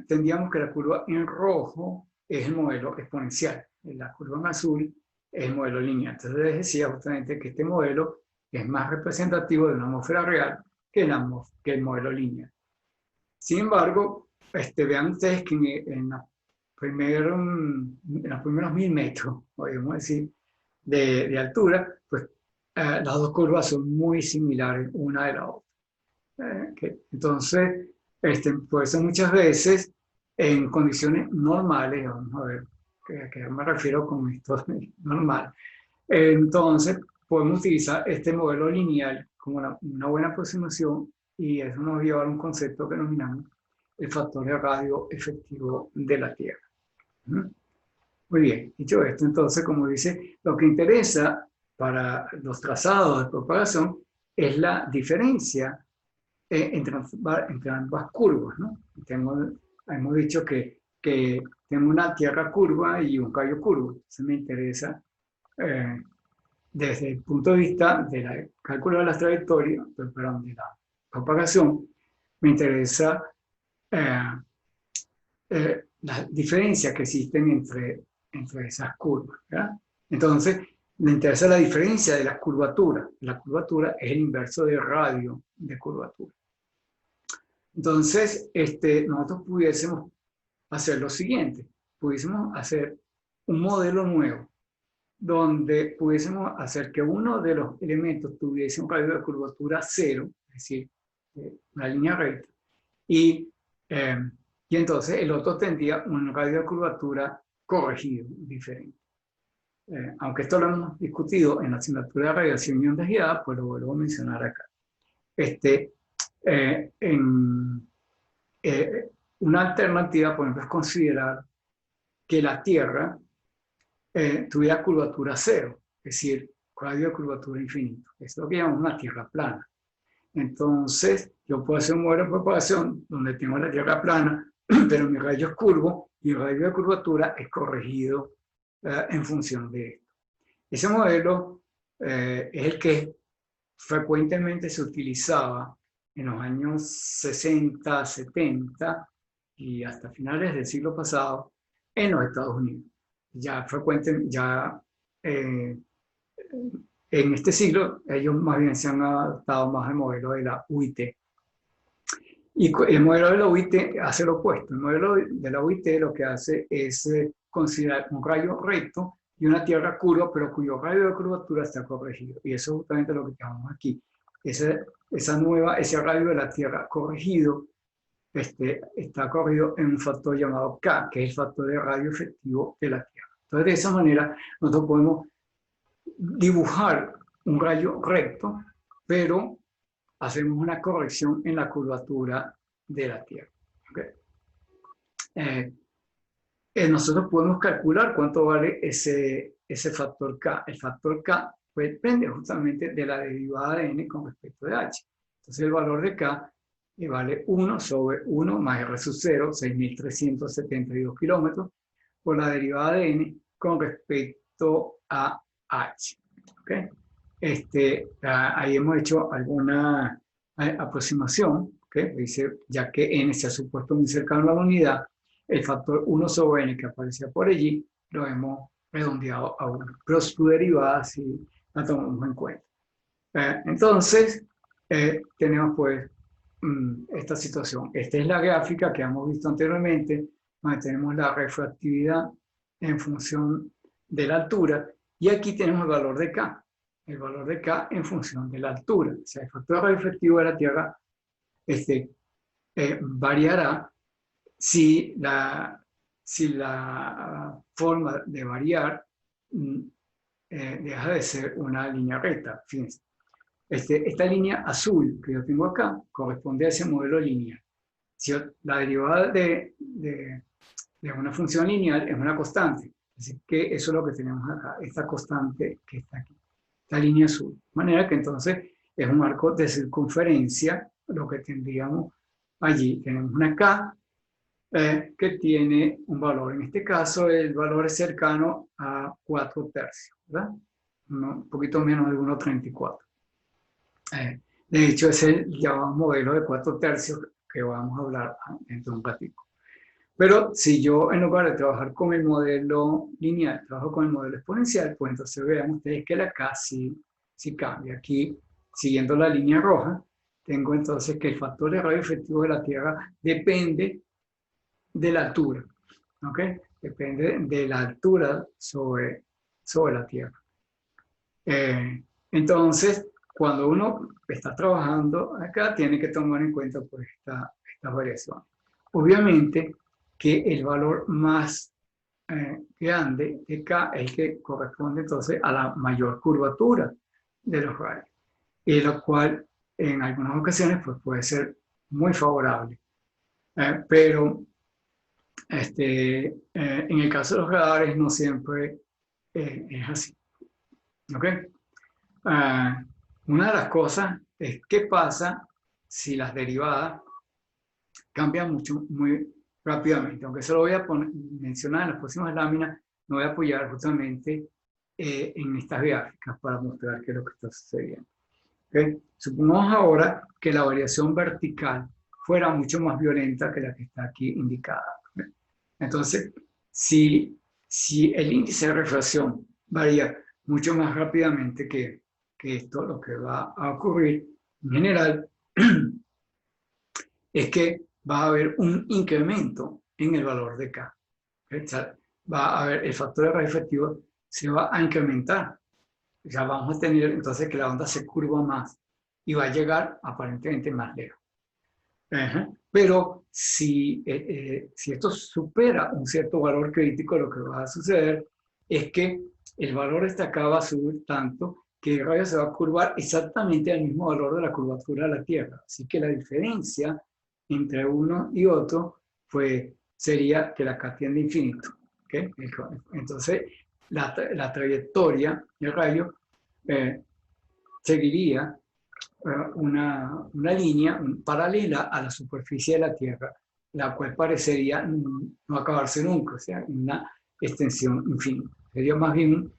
tendríamos que la curva en rojo es el modelo exponencial, la curva en azul es el modelo lineal. Entonces les decía justamente que este modelo es más representativo de una atmósfera real que el modelo lineal. Sin embargo, vean ustedes que en los primeros 1000 metros, podemos decir, de altura, pues las dos curvas son muy similares una de la otra. Entonces, por eso muchas veces, en condiciones normales, vamos a ver, ¿a qué me refiero con esto normal? Entonces, podemos utilizar este modelo lineal como una buena aproximación, y eso nos lleva a un concepto que denominamos el factor de radio efectivo de la Tierra. Muy bien, dicho esto, entonces, como dice, lo que interesa para los trazados de propagación es la diferencia entre ambas curvas, ¿no? Hemos dicho que tengo una tierra curva y un callo curvo. Entonces me interesa, desde el punto de vista del cálculo de las trayectorias, perdón, de la propagación, me interesa las diferencias que existen entre esas curvas, ¿verdad? Entonces, me interesa la diferencia de la curvatura. La curvatura es el inverso del radio de curvatura. Entonces, nosotros pudiésemos hacer lo siguiente. Pudiésemos hacer un modelo nuevo donde pudiésemos hacer que uno de los elementos tuviese un radio de curvatura cero, es decir, una línea recta, y entonces el otro tendría un radio de curvatura corregido, diferente. Aunque esto lo hemos discutido en la asignatura de radiación y ondas guiadas, pues lo vuelvo a mencionar acá. Una alternativa, por ejemplo, es considerar que la Tierra tuviera curvatura cero, es decir, radio de curvatura infinito. Es lo que llamamos una Tierra plana. Entonces, yo puedo hacer un modelo de propagación donde tengo la Tierra plana, pero mi rayo es curvo y el radio de curvatura es corregido en función de esto. Ese modelo es el que frecuentemente se utilizaba en los años 60, 70 y hasta finales del siglo pasado en los Estados Unidos. Ya eh, en este siglo ellos más bien se han adaptado más al modelo de la UIT. Y el modelo de la UIT hace lo opuesto. El modelo de la UIT lo que hace es considerar un rayo recto y una tierra curva, pero cuyo radio de curvatura está corregido. Y eso es justamente lo que tenemos aquí. Ese radio de la tierra corregido está corregido en un factor llamado K, que es el factor de radio efectivo de la Tierra. Entonces, de esa manera, nosotros podemos dibujar un rayo recto, pero hacemos una corrección en la curvatura de la Tierra. ¿Okay? Nosotros podemos calcular cuánto vale ese factor K. El factor K pues, depende justamente de la derivada de n con respecto de h. Entonces el valor de K vale 1 sobre 1 más r sub 0, 6.372 kilómetros, por la derivada de n con respecto a h. ¿Okay? Ahí hemos hecho alguna aproximación, ¿okay? Dice, ya que n se ha supuesto muy cercano a la unidad, el factor 1 sobre n que aparecía por allí lo hemos redondeado a 1. Pero su derivada sí la tomamos en cuenta. Entonces, tenemos pues esta situación. Esta es la gráfica que hemos visto anteriormente, donde tenemos la refractividad en función de la altura, y aquí tenemos el valor de K. El valor de K en función de la altura. O sea, el factor refractivo de la Tierra variará si la forma de variar deja de ser una línea recta. Fíjense. Esta línea azul que yo tengo acá corresponde a ese modelo lineal. Si la derivada de una función lineal es una constante. Así que eso es lo que tenemos acá, esta constante que está aquí, esta línea azul. De manera que entonces es un arco de circunferencia, lo que tendríamos allí. Tenemos una K que tiene un valor. En este caso, el valor es cercano a 4 tercios, ¿verdad? Un poquito menos de 1,34. De hecho, es el llamado modelo de 4 tercios que vamos a hablar dentro de un ratito. Pero si yo, en lugar de trabajar con el modelo lineal, trabajo con el modelo exponencial, pues entonces vean ustedes que la K sí cambia. Aquí, siguiendo la línea roja, tengo entonces que el factor de radio efectivo de la Tierra depende de la altura. ¿Ok? Depende de la altura sobre la Tierra. Entonces, cuando uno está trabajando acá, tiene que tomar en cuenta pues, esta variación. Obviamente que el valor más grande de K es el que corresponde entonces a la mayor curvatura de los radios, y lo cual en algunas ocasiones pues, puede ser muy favorable. Pero en el caso de los radares no siempre es así. ¿Ok? Una de las cosas es qué pasa si las derivadas cambian muy rápidamente. Aunque eso lo voy a mencionar en las próximas láminas, me voy a apoyar justamente en estas gráficas para mostrar qué es lo que está sucediendo. ¿Okay? Supongamos ahora que la variación vertical fuera mucho más violenta que la que está aquí indicada. ¿Okay? Entonces, si el índice de refracción varía mucho más rápidamente que esto, lo que va a ocurrir en general es que va a haber un incremento en el valor de K. ¿Okay? O sea, va a haber el factor de radio efectivo se va a incrementar. O sea, vamos a tener entonces que la onda se curva más y va a llegar aparentemente más lejos. Pero si esto supera un cierto valor crítico, lo que va a suceder es que el valor de esta K va a subir tanto que el rayo se va a curvar exactamente al mismo valor de la curvatura de la Tierra. Así que la diferencia entre uno y otro pues, sería que la K tiende a infinito. ¿Okay? Entonces, la trayectoria del rayo seguiría una línea paralela a la superficie de la Tierra, la cual parecería no acabarse nunca, o sea, una extensión infinita. Sería más bien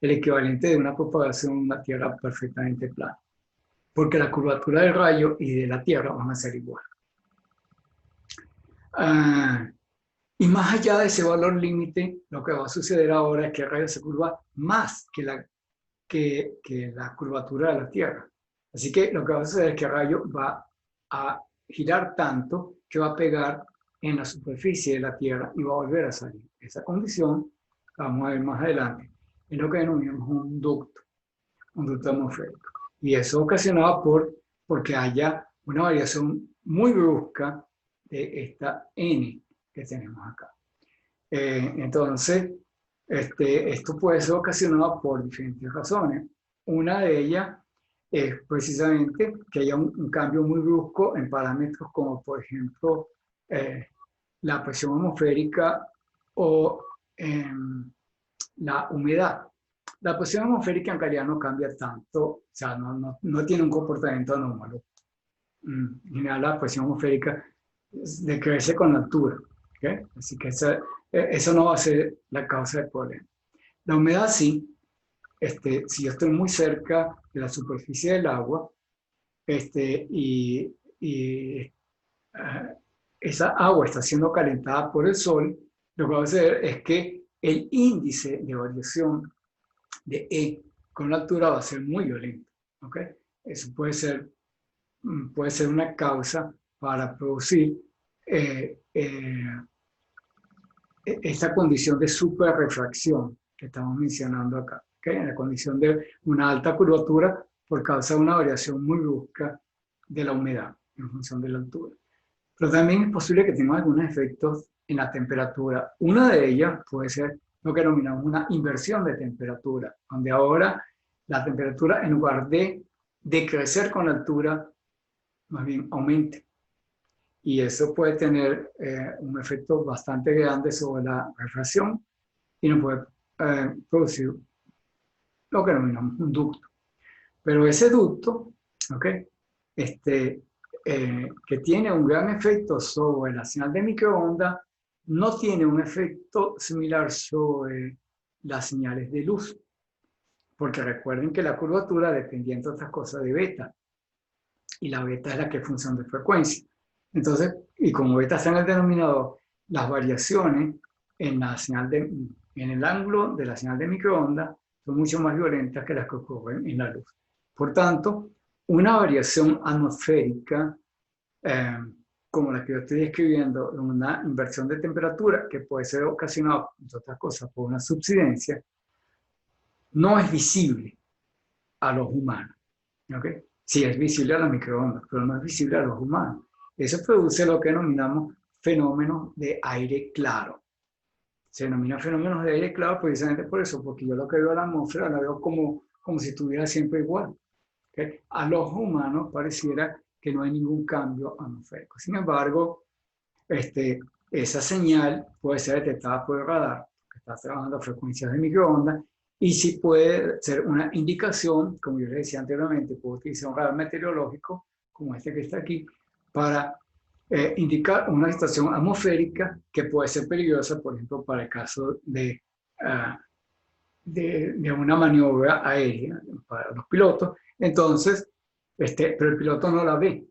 el equivalente de una propagación en una Tierra perfectamente plana, porque la curvatura del rayo y de la Tierra van a ser igual. Y más allá de ese valor límite, lo que va a suceder ahora es que el rayo se curva más que la curvatura de la Tierra. Así que lo que va a suceder es que el rayo va a girar tanto que va a pegar en la superficie de la Tierra y va a volver a salir. Esa condición, la vamos a ver más adelante, es lo que denominamos un ducto atmosférico. Y eso es ocasionado porque haya una variación muy brusca de esta N que tenemos acá. Entonces, esto puede ser ocasionado por diferentes razones. Una de ellas es precisamente que haya un cambio muy brusco en parámetros como, por ejemplo, la presión atmosférica o la humedad. La presión atmosférica en realidad no cambia tanto, o sea, no tiene un comportamiento anómalo. En general, la presión atmosférica decrece con la altura. ¿Okay? Así que eso no va a ser la causa del problema. La humedad sí, si yo estoy muy cerca de la superficie del agua y esa agua está siendo calentada por el sol, lo que va a hacer es que el índice de variación de E con la altura va a ser muy violento. ¿Okay? Eso puede ser una causa para producir esta condición de superrefracción que estamos mencionando acá, ¿okay? La condición de una alta curvatura por causa de una variación muy brusca de la humedad en función de la altura. Pero también es posible que tenga algunos efectos en la temperatura. Una de ellas puede ser lo que denominamos una inversión de temperatura, donde ahora la temperatura, en lugar de decrecer con la altura, más bien aumente. Y eso puede tener un efecto bastante grande sobre la refracción y nos puede producir lo que denominamos un ducto. Pero ese ducto, ¿okay? Que tiene un gran efecto sobre la señal de microondas, no tiene un efecto similar sobre las señales de luz. Porque recuerden que la curvatura depende, entre otras cosas, de beta. Y la beta es la que es función de frecuencia. Entonces, y como beta está en el denominador, las variaciones en el ángulo de la señal de microondas son mucho más violentas que las que ocurren en la luz. Por tanto, una variación atmosférica, como la que yo estoy describiendo, una inversión de temperatura que puede ser ocasionada, entre otras cosas, por una subsidencia, no es visible a los humanos. ¿Okay? Sí, es visible a las microondas, pero no es visible a los humanos. Eso produce lo que denominamos fenómenos de aire claro. Se denomina fenómenos de aire claro precisamente por eso, porque yo lo que veo en la atmósfera la veo como si estuviera siempre igual. ¿Okay? A los humanos pareciera que no hay ningún cambio atmosférico. Sin embargo, esa señal puede ser detectada por el radar, que está trabajando a frecuencias de microondas, y sí puede ser una indicación, como yo les decía anteriormente, puedo utilizar un radar meteorológico, como este que está aquí, para indicar una situación atmosférica que puede ser peligrosa, por ejemplo, para el caso de una maniobra aérea para los pilotos. Entonces, pero el piloto no la ve,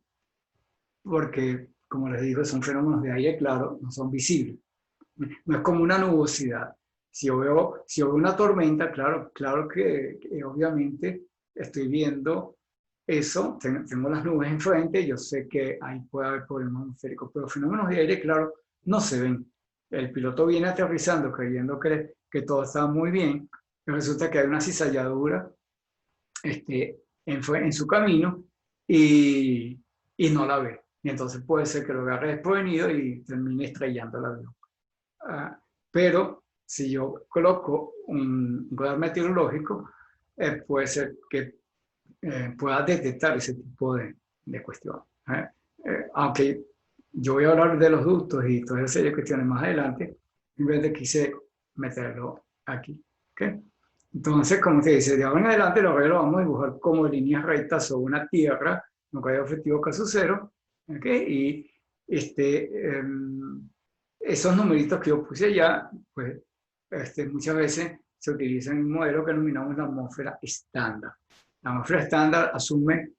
porque, como les digo, son fenómenos de aire claro, no son visibles. No es como una nubosidad. Si yo veo una tormenta, claro que obviamente estoy viendo eso, tengo las nubes enfrente, yo sé que ahí puede haber problemas atmosféricos, pero fenómenos de aire claro no se ven. El piloto viene aterrizando creyendo que todo está muy bien, pero resulta que hay una cizalladura en su camino y no la ve. Y entonces puede ser que lo agarre desprevenido y termine estrellando el avión. Pero si yo coloco un radar meteorológico, puede ser que pueda detectar ese tipo de cuestiones. Aunque yo voy a hablar de los ductos y todas esas cuestiones más adelante, simplemente quise meterlo aquí. ¿Okay? Entonces, como te dice, de ahora en adelante los rayos los vamos a dibujar como líneas rectas sobre una tierra, un radio objetivo caso cero, ¿ok? Y esos numeritos que yo puse allá, pues muchas veces se utiliza en un modelo que denominamos la atmósfera estándar. La atmósfera estándar asume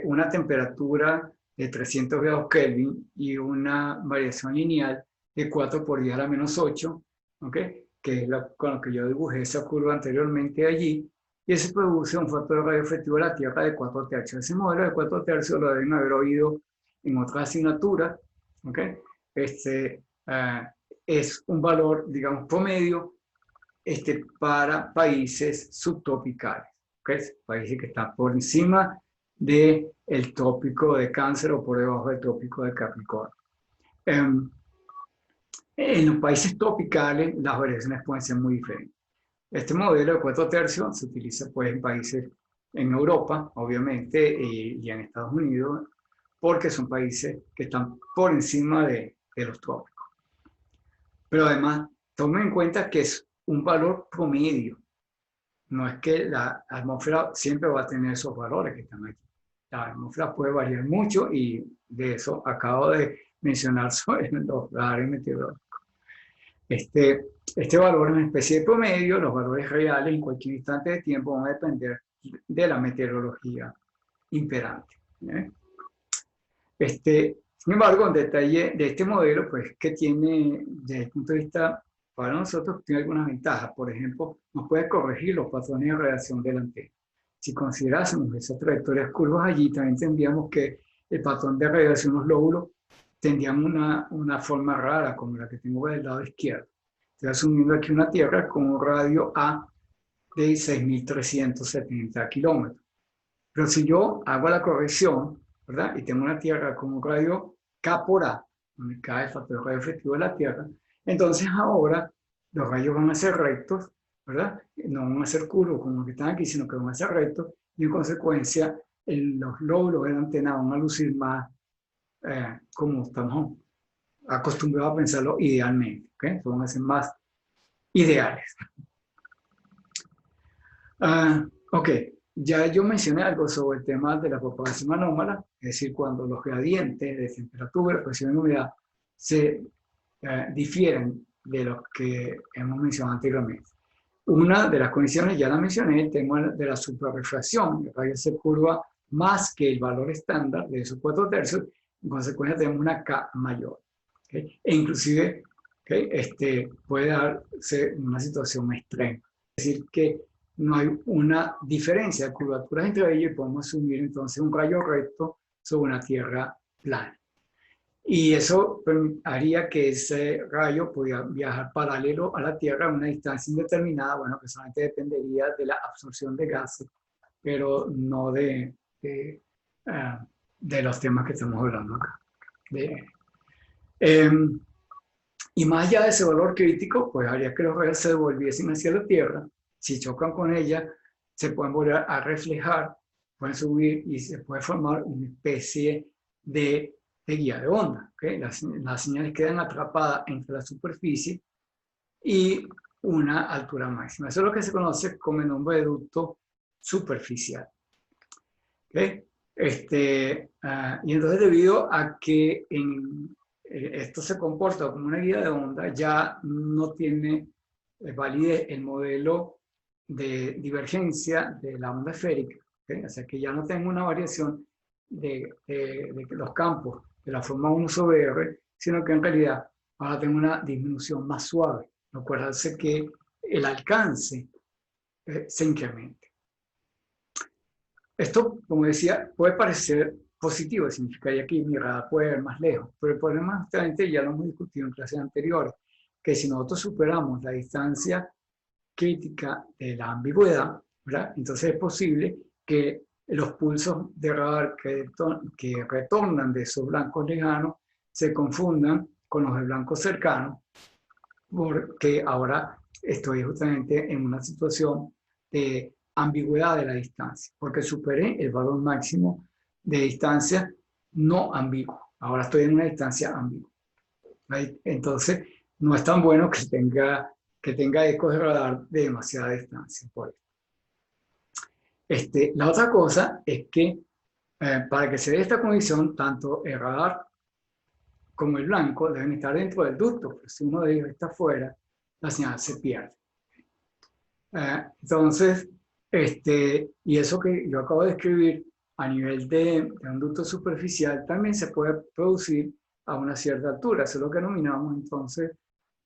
una temperatura de 300 grados Kelvin y una variación lineal de 4 por 10 a la menos 8, ¿ok? Que es con lo que yo dibujé esa curva anteriormente allí, y eso produce un factor de radio efectivo de la Tierra de 4 tercios. Ese modelo de 4 tercios lo deben haber oído en otra asignatura, ¿ok? Es un valor, digamos, promedio para países subtropicales, ¿okay? Países que están por encima del trópico de Cáncer o por debajo del trópico de Capricornio. En los países tropicales las variaciones pueden ser muy diferentes. Este modelo de 4 tercios se utiliza pues, en países en Europa, obviamente, y en Estados Unidos, porque son países que están por encima de los trópicos. Pero además, tomen en cuenta que es un valor promedio. No es que la atmósfera siempre va a tener esos valores que están aquí. La atmósfera puede variar mucho y de eso acabo de mencionar sobre los radares meteorológicos. Este valor es una especie de promedio. Los valores reales en cualquier instante de tiempo van a depender de la meteorología imperante. Sin embargo, un detalle de este modelo, pues que tiene, desde el punto de vista para nosotros, tiene algunas ventajas. Por ejemplo, nos puede corregir los patrones de radiación del antena. Si considerásemos esas trayectorias curvas allí, también tendríamos que el patrón de radiación de los lóbulos tendría una forma rara, como la que tengo del lado izquierdo. Estoy asumiendo aquí una Tierra con un radio A de 6.370 kilómetros. Pero si yo hago la corrección, ¿verdad? Y tengo una Tierra con un radio K por A, donde K es el factor de radio efectivo de la Tierra, entonces ahora los rayos van a ser rectos, ¿verdad? No van a ser curvos como los que están aquí, sino que van a ser rectos, y en consecuencia los lóbulos de la antena van a lucir más como estamos acostumbrados a pensarlo idealmente, ¿ok? Van a ser más ideales. Ok, ya yo mencioné algo sobre el tema de la propagación anómala, es decir, cuando los gradientes de temperatura, presión y humedad se difieren de los que hemos mencionado anteriormente. Una de las condiciones, ya la mencioné, el tema de la suprarrefracción, el radio se curva más que el valor estándar de esos 4 tercios, en consecuencia tenemos una K mayor. ¿Okay? E inclusive puede darse una situación más extrema. Es decir, que no hay una diferencia de curvaturas entre ellos y podemos asumir entonces un rayo recto sobre una Tierra plana. Y eso haría que ese rayo pudiera viajar paralelo a la Tierra a una distancia indeterminada, bueno, que solamente dependería de la absorción de gases, pero no de los temas que estamos hablando acá. Y más allá de ese valor crítico, pues haría que los rayos se devolviesen hacia la Tierra. Si chocan con ella, se pueden volver a reflejar, pueden subir y se puede formar una especie de guía de onda. ¿Okay? Las señales quedan atrapadas entre la superficie y una altura máxima. Eso es lo que se conoce como el nombre de ducto superficial. ¿Okay? Y entonces, debido a que esto se comporta como una guía de onda, ya no tiene validez el modelo de divergencia de la onda esférica. ¿Okay? O sea que ya no tengo una variación de los campos de la forma 1 sobre R, sino que en realidad ahora tengo una disminución más suave, lo cual hace que el alcance se incremente. Esto, como decía, puede parecer positivo, significaría que mi radar puede ver más lejos, pero el problema justamente ya lo hemos discutido en clases anteriores, que si nosotros superamos la distancia crítica de la ambigüedad, ¿verdad? Entonces es posible que los pulsos de radar que retornan de esos blancos lejanos se confundan con los de blancos cercanos, porque ahora estoy justamente en una situación de ambigüedad de la distancia, porque superé el valor máximo de distancia no ambiguo. Ahora estoy en una distancia ambigua. Entonces, no es tan bueno que tenga que tenga ecos de radar de demasiada distancia. La otra cosa es que para que se dé esta condición, tanto el radar como el blanco deben estar dentro del ducto, pero si uno de ellos está fuera, la señal se pierde. Entonces, y eso que yo acabo de escribir a nivel de un ducto superficial también se puede producir a una cierta altura. Eso es lo que denominamos entonces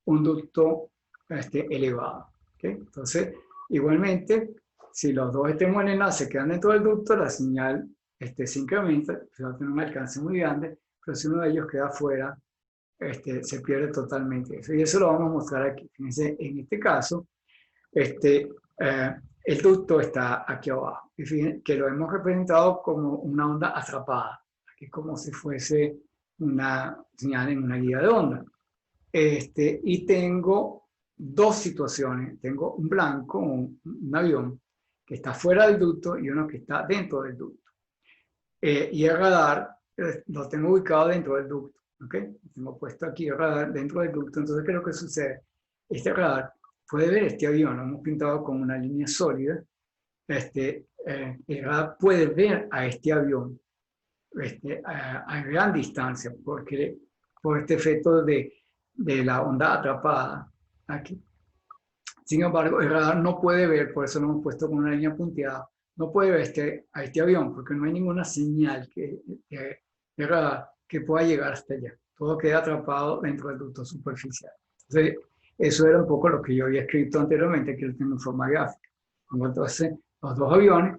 un ducto elevado. ¿Okay? Entonces, igualmente, si los dos extremos del enlace quedan dentro del ducto, la señal se incrementa, se va a tener un alcance muy grande, pero si uno de ellos queda fuera, se pierde totalmente eso. Y eso lo vamos a mostrar aquí. Fíjense, en este caso, el ducto está aquí abajo. Y fíjense que lo hemos representado como una onda atrapada. Aquí es como si fuese una señal en una guía de onda. Y tengo dos situaciones. Tengo un blanco, un avión, que está fuera del ducto y uno que está dentro del ducto. Y el radar lo tengo ubicado dentro del ducto. ¿Okay? Tengo puesto aquí el radar dentro del ducto. Entonces, ¿qué es lo que sucede? Este radar puede ver este avión, lo hemos pintado con una línea sólida. El radar puede ver a este avión a gran distancia, porque por este efecto de la onda atrapada aquí. Sin embargo, el radar no puede ver, por eso lo hemos puesto con una línea punteada, no puede ver a este avión, porque no hay ninguna señal de radar que pueda llegar hasta allá. Todo queda atrapado dentro del ducto superficial. Entonces, eso era un poco lo que yo había escrito anteriormente, que lo tengo en forma gráfica. Entonces, los dos aviones,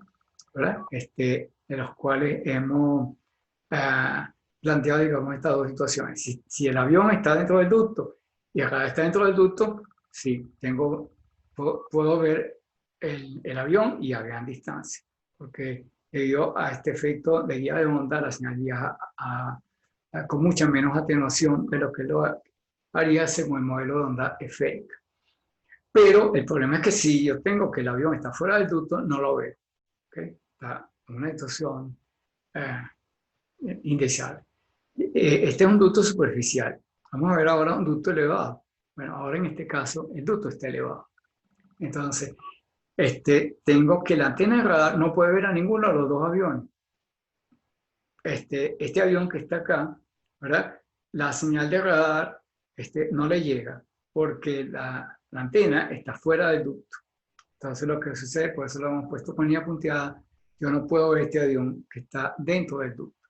¿verdad? De los cuales hemos planteado, digamos, estas dos situaciones. Si el avión está dentro del ducto y el radar está dentro del ducto, sí, puedo ver el avión y a gran distancia, porque debido a este efecto de guía de onda, la señal viaja con mucha menos atenuación de lo que lo haría según el modelo de onda esférica. Pero el problema es que si yo tengo que el avión está fuera del ducto, no lo veo. ¿Okay? Está en una situación indeseable. Este es un ducto superficial. Vamos a ver ahora un ducto elevado. Bueno, ahora en este caso el ducto está elevado. Entonces, tengo que la antena de radar no puede ver a ninguno de los dos aviones. Este avión que está acá, ¿verdad? La señal de radar no le llega porque la antena está fuera del ducto. Entonces lo que sucede, por eso lo hemos puesto con línea punteada, yo no puedo ver este avión que está dentro del ducto.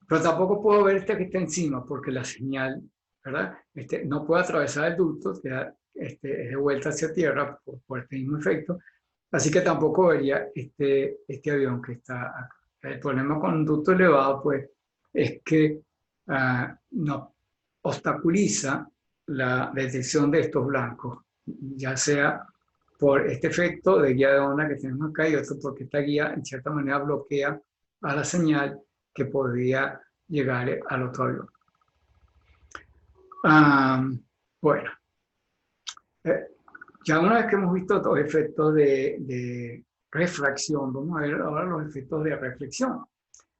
Pero tampoco puedo ver este que está encima porque la señal, ¿verdad? No puede atravesar el ducto, queda es de vuelta hacia tierra por este mismo efecto. Así que tampoco vería este avión que está acá. El problema con un ducto elevado, pues, es que no obstaculiza la detección de estos blancos, ya sea por este efecto de guía de onda que tenemos acá y otro porque esta guía en cierta manera bloquea a la señal que podría llegar al otro avión. Bueno, ya una vez que hemos visto los efectos de refracción, vamos a ver ahora los efectos de reflexión.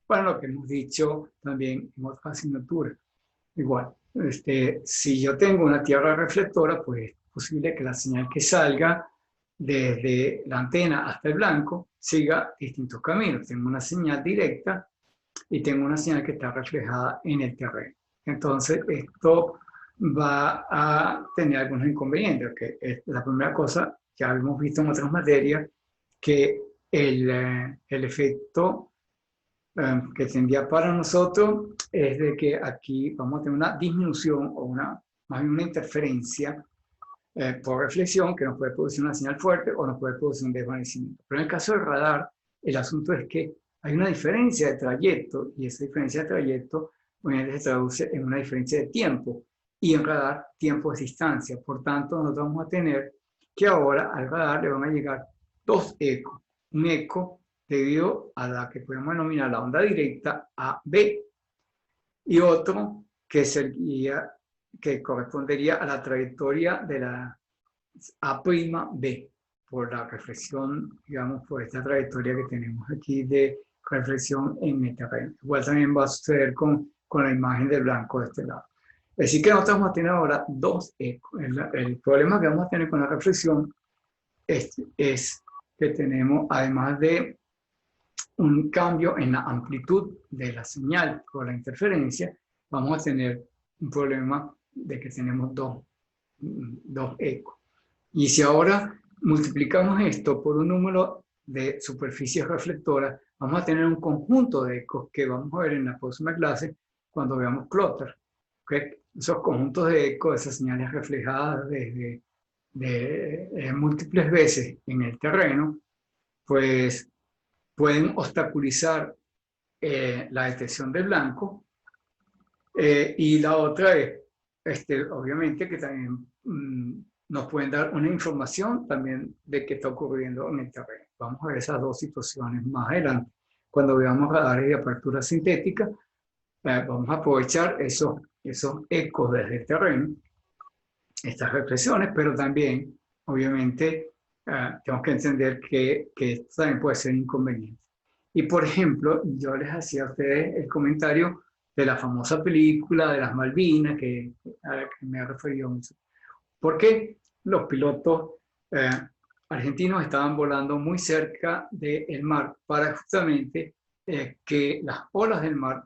Bueno, lo que hemos dicho también en otra asignatura. Igual, si yo tengo una tierra reflectora, pues es posible que la señal que salga desde la antena hasta el blanco siga distintos caminos. Tengo una señal directa y tengo una señal que está reflejada en el terreno. Entonces, esto va a tener algunos inconvenientes. Que la primera cosa, ya hemos visto en otras materias, que el efecto que tendría para nosotros es de que aquí vamos a tener una disminución o más bien una interferencia por reflexión que nos puede producir una señal fuerte o nos puede producir un desvanecimiento. Pero en el caso del radar, el asunto es que hay una diferencia de trayecto y esa diferencia de trayecto se traduce en una diferencia de tiempo y en radar tiempo es distancia. Por tanto, nosotros vamos a tener que ahora al radar le van a llegar dos ecos. Un eco debido a la que podemos denominar la onda directa AB y otro que sería que correspondería a la trayectoria de la A'B por la reflexión, digamos, por esta trayectoria que tenemos aquí de reflexión en el terreno. Igual también va a suceder con la imagen del blanco de este lado. Es decir, que nosotros vamos a tener ahora dos ecos. El problema que vamos a tener con la reflexión es que tenemos, además de un cambio en la amplitud de la señal por la interferencia, vamos a tener un problema de que tenemos dos ecos. Y si ahora multiplicamos esto por un número de superficies reflectoras, vamos a tener un conjunto de ecos que vamos a ver en la próxima clase cuando veamos Clutter. ¿Okay? Esos conjuntos de ecos, esas señales reflejadas múltiples veces en el terreno, pues pueden obstaculizar la detección del blanco. Y la otra es, obviamente, que también nos pueden dar una información también de qué está ocurriendo en el terreno. Vamos a ver esas dos situaciones más adelante. Cuando veamos radares de apertura sintética, vamos a aprovechar esos ecos desde el terreno, estas reflexiones, pero también, obviamente, tenemos que entender que esto también puede ser inconveniente. Y, por ejemplo, yo les hacía a ustedes el comentario de la famosa película de las Malvinas, a la que me he referido mucho. Porque los pilotos argentinos estaban volando muy cerca del mar para justamente que las olas del mar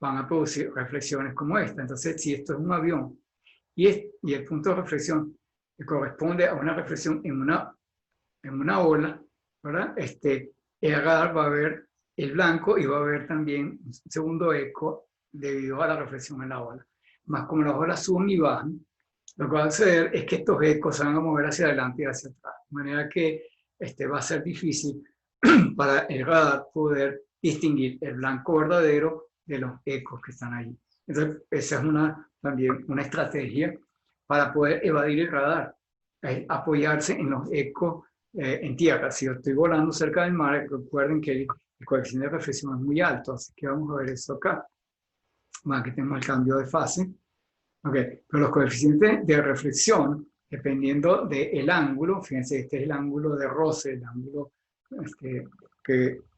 van a producir reflexiones como esta. Entonces, si esto es un avión y el punto de reflexión corresponde a una reflexión en una ola, ¿verdad? El radar va a ver el blanco y va a ver también un segundo eco debido a la reflexión en la ola. Más como las olas suben y bajan, lo que va a suceder es que estos ecos se van a mover hacia adelante y hacia atrás. De manera que va a ser difícil para el radar poder distinguir el blanco verdadero de los ecos que están allí. Entonces, esa es también una estrategia para poder evadir el radar, apoyarse en los ecos en tierra. Si yo estoy volando cerca del mar, recuerden que el coeficiente de reflexión es muy alto, así que vamos a ver eso acá. Bueno, aquí tenemos el cambio de fase. Okay. Pero los coeficientes de reflexión, dependiendo del ángulo, fíjense, este es el ángulo de roce, el ángulo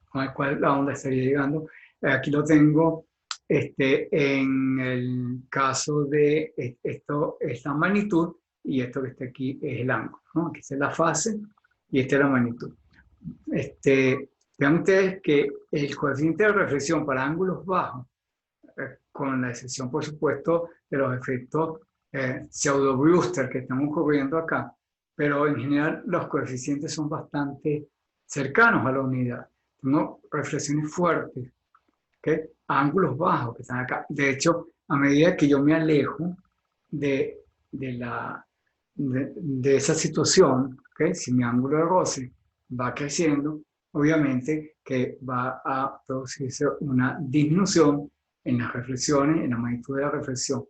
con el cual la onda estaría llegando. Aquí lo tengo en el caso de esto es la magnitud y esto que está aquí es el ángulo, ¿no? Aquí es la fase y esta es la magnitud. Vean ustedes que el coeficiente de reflexión para ángulos bajos, con la excepción, por supuesto, de los efectos pseudo-Brewster que están ocurriendo acá, pero en general los coeficientes son bastante cercanos a la unidad. Tengo reflexiones fuertes, ¿okay? A ángulos bajos que están acá. De hecho, a medida que yo me alejo de esa situación, ¿okay? Si mi ángulo de roce va creciendo, obviamente que va a producirse una disminución en las reflexiones, en la magnitud de la reflexión.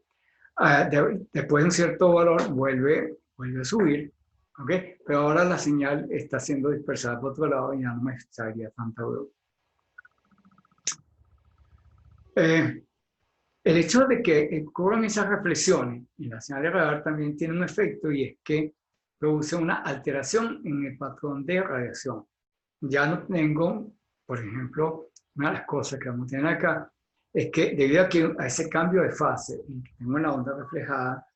Después de un cierto valor vuelve a subir, ¿okay? Pero ahora la señal está siendo dispersada por otro lado y ya no me estaría tanta broma. El hecho de que ocurran esas reflexiones y la señal de radar también tiene un efecto, y es que produce una alteración en el patrón de radiación. Ya no tengo, por ejemplo, una de las cosas que vamos a tener acá es que debido a ese cambio de fase en que tengo la onda reflejada,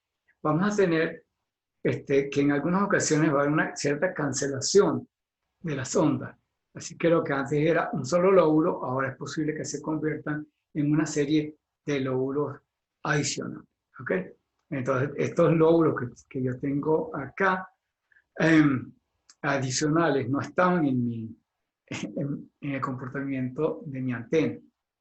vamos a tener que en algunas ocasiones va a haber una cierta cancelación de las ondas. Así que lo que antes era un solo lóbulo, ahora es posible que se conviertan en una serie de lóbulos adicionales. ¿Ok? Entonces, estos lóbulos que yo tengo acá, adicionales, no estaban en el comportamiento de mi antena.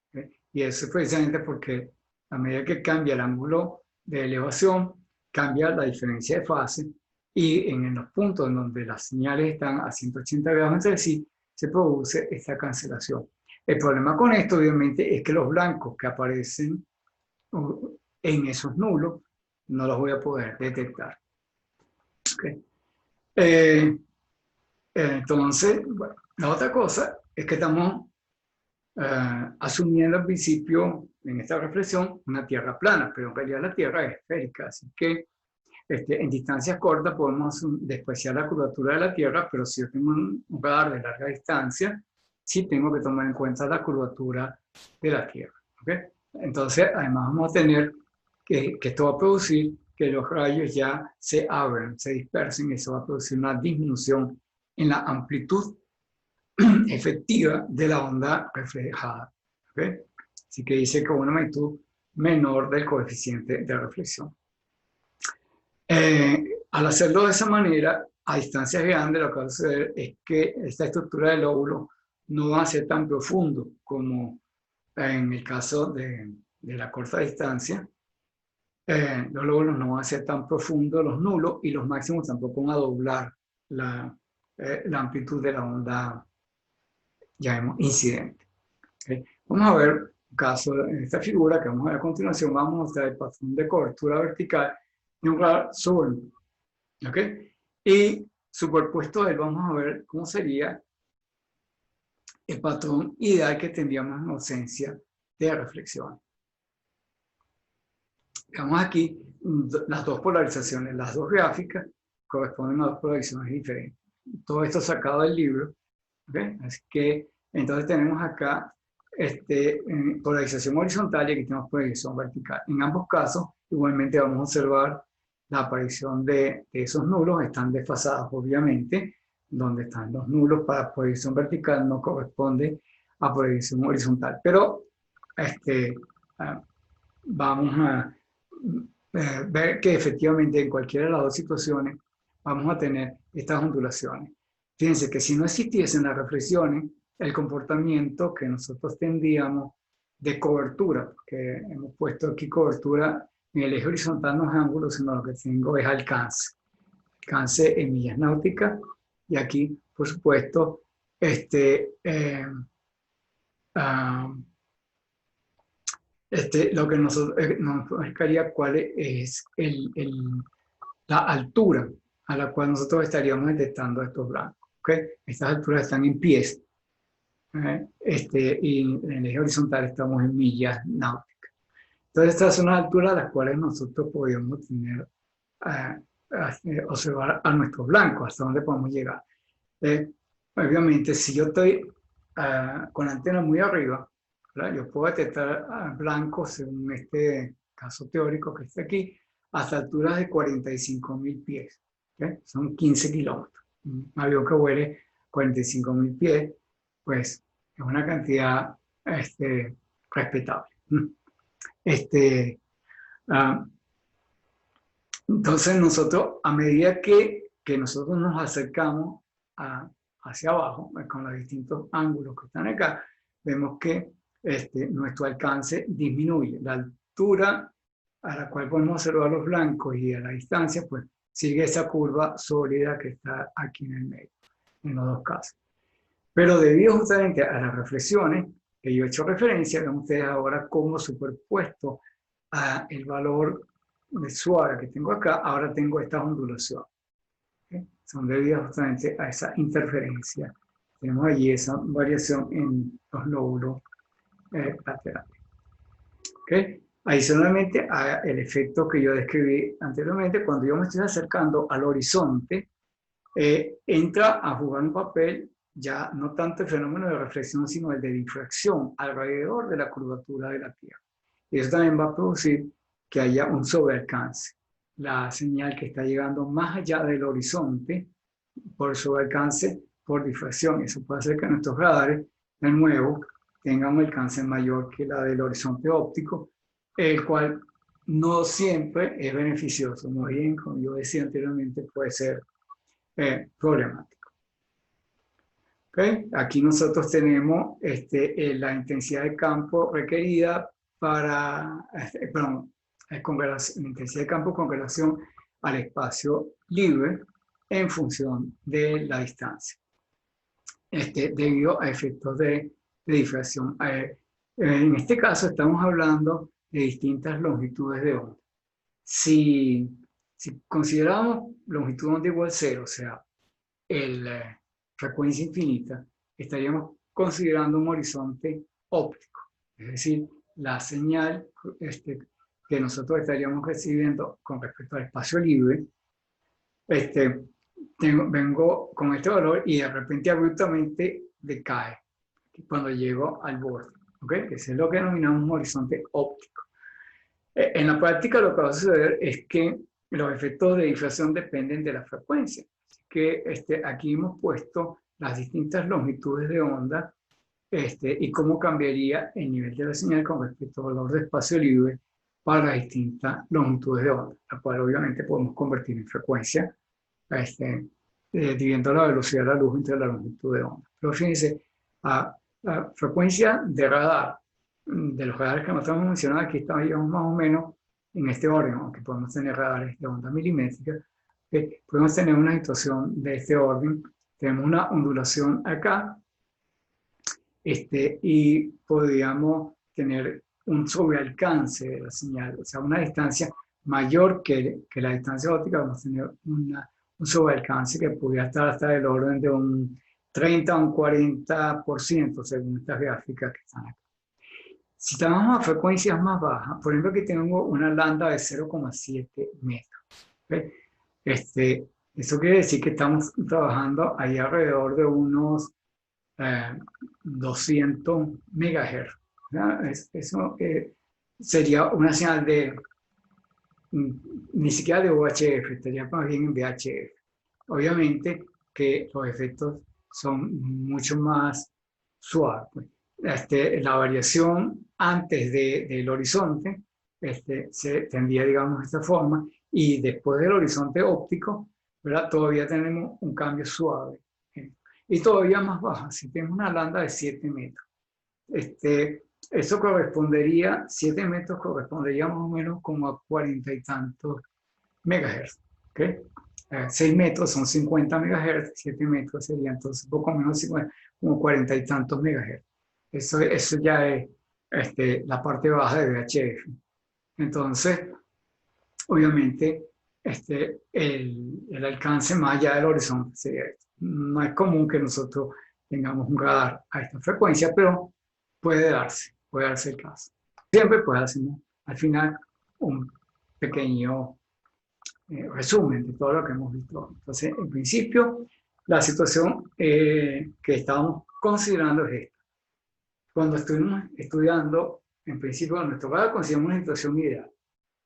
¿Okay? Y eso es precisamente porque a medida que cambia el ángulo de elevación, cambia la diferencia de fase, y en los puntos en donde las señales están a 180 grados entre sí, se produce esta cancelación. El problema con esto, obviamente, es que los blancos que aparecen en esos nulos no los voy a poder detectar. ¿Okay? Entonces, bueno, la otra cosa es que estamos asumiendo al principio en esta reflexión una Tierra plana, pero en realidad la Tierra es esférica, así que en distancias cortas podemos despreciar la curvatura de la Tierra, pero si yo tengo un radar de larga distancia, sí tengo que tomar en cuenta la curvatura de la Tierra. ¿Okay? Entonces, además vamos a tener que esto va a producir que los rayos ya se abran, se dispersen, y eso va a producir una disminución en la amplitud efectiva de la onda reflejada. ¿Okay? Así que dice que una magnitud menor del coeficiente de reflexión. Al hacerlo de esa manera, a distancias grandes, lo que va a suceder es que esta estructura del lóbulo no va a ser tan profundo como en el caso de la corta distancia. Los lóbulos no van a ser tan profundos, los nulos, y los máximos tampoco van a doblar la amplitud de la onda, llamemos, incidente. ¿Okay? Vamos a ver un caso en esta figura que vamos a ver a continuación. Vamos a mostrar el patrón de cobertura vertical de un radar sobre. ¿Okay? Y superpuesto a él, vamos a ver cómo sería el patrón ideal que tendríamos en ausencia de reflexión. Veamos aquí las dos polarizaciones, las dos gráficas corresponden a dos polarizaciones diferentes. Todo esto sacado del libro. ¿Okay? Así que entonces tenemos acá polarización horizontal y aquí tenemos polarización vertical. En ambos casos, igualmente vamos a observar la aparición de esos nulos. Están desfasados, obviamente. Donde están los nulos para polarización vertical no corresponde a polarización horizontal. Pero vamos a ver que efectivamente en cualquiera de las dos situaciones vamos a tener estas ondulaciones. Fíjense que si no existiesen las reflexiones, el comportamiento que nosotros tendríamos de cobertura, porque hemos puesto aquí cobertura en el eje horizontal, no es ángulo, sino lo que tengo es alcance. Alcance en millas náuticas, y aquí, por supuesto, lo que nos explicaría cuál es la altura a la cual nosotros estaríamos detectando estos blancos. ¿Okay? Estas alturas están en pies, y en el eje horizontal estamos en millas náuticas. Entonces estas son las alturas a las cuales nosotros podríamos tener, observar a nuestros blancos, hasta dónde podemos llegar. Obviamente, si yo estoy con la antena muy arriba, ¿verdad? Yo puedo detectar blancos, según este caso teórico que está aquí, hasta alturas de 45.000 pies. ¿Okay? Son 15 kilómetros. Un avión que vuele 45.000 pies, pues es una cantidad respetable. Entonces nosotros, a medida que nosotros nos acercamos hacia abajo, con los distintos ángulos que están acá, vemos que nuestro alcance disminuye. La altura a la cual podemos observar los blancos y a la distancia, pues sigue esa curva sólida que está aquí en el medio, en los dos casos. Pero debido justamente a las reflexiones que yo he hecho referencia, ven ustedes ahora cómo superpuesto a el valor de suave que tengo acá, ahora tengo esta ondulación. ¿Okay? Son debidas justamente a esa interferencia. Tenemos allí esa variación en los lóbulos laterales. ¿Okay? Adicionalmente al efecto que yo describí anteriormente, cuando yo me estoy acercando al horizonte, entra a jugar un papel ya no tanto el fenómeno de reflexión, sino el de difracción alrededor de la curvatura de la Tierra. Y eso también va a producir que haya un sobrealcance. La señal que está llegando más allá del horizonte por sobrealcance, por difracción. Eso puede hacer que nuestros radares, de nuevo, tengan un alcance mayor que la del horizonte óptico, el cual no siempre es beneficioso. Más bien, como yo decía anteriormente, puede ser problemático. ¿Okay? Aquí nosotros tenemos la intensidad de campo requerida para, la intensidad de campo con relación al espacio libre en función de la distancia, debido a efectos de difracción. En este caso estamos hablando de distintas longitudes de onda. Si consideramos longitud de onda igual a 0, o sea, frecuencia infinita, estaríamos considerando un horizonte óptico, es decir, la señal que nosotros estaríamos recibiendo con respecto al espacio libre, vengo con este valor y de repente abruptamente decae cuando llego al borde, ¿okay? Ese es lo que denominamos un horizonte óptico. En la práctica lo que va a suceder es que los efectos de difracción dependen de la frecuencia. Así que aquí hemos puesto las distintas longitudes de onda y cómo cambiaría el nivel de la señal con respecto al valor de espacio libre para las distintas longitudes de onda, la cual obviamente podemos convertir en frecuencia, dividiendo la velocidad de la luz entre la longitud de onda. Pero fíjense, la frecuencia de radar, de los radares que nosotros hemos mencionado, aquí estamos más o menos en este orden, aunque podemos tener radares de onda milimétrica, podemos tener una situación de este orden. Tenemos una ondulación acá, y podríamos tener un sobrealcance de la señal, o sea, una distancia mayor que la distancia óptica. Vamos a tener un sobrealcance que podría estar hasta el orden de un 30 a un 40%, según estas gráficas que están aquí. Si estamos a frecuencias más bajas, por ejemplo, aquí tengo una lambda de 0,7 metros. ¿Okay? Eso quiere decir que estamos trabajando ahí alrededor de unos 200 megahertz. Eso sería una señal de, ni siquiera de UHF, estaría más bien en VHF. Obviamente que los efectos son mucho más suaves. La variación antes del horizonte se tendría, digamos, de esta forma, y después del horizonte óptico, ¿verdad? Todavía tenemos un cambio suave. Y todavía más baja, si tenemos una lambda de 7 metros. Eso correspondería, 7 metros correspondería más o menos como a 40 y tantos megahertz. ¿Okay? 6 metros son 50 megahertz, 7 metros sería entonces un poco menos, 50, como 40 y tantos megahertz. Eso ya es la parte baja de VHF. Entonces, obviamente, el alcance más allá del horizonte sería esto. No es común que nosotros tengamos un radar a esta frecuencia, pero puede darse el caso. Siempre pues hacemos al final un pequeño resumen de todo lo que hemos visto. Entonces, en principio, la situación que estábamos considerando es esta. Cuando estuvimos estudiando, en principio, nuestro radar, consideramos una situación ideal.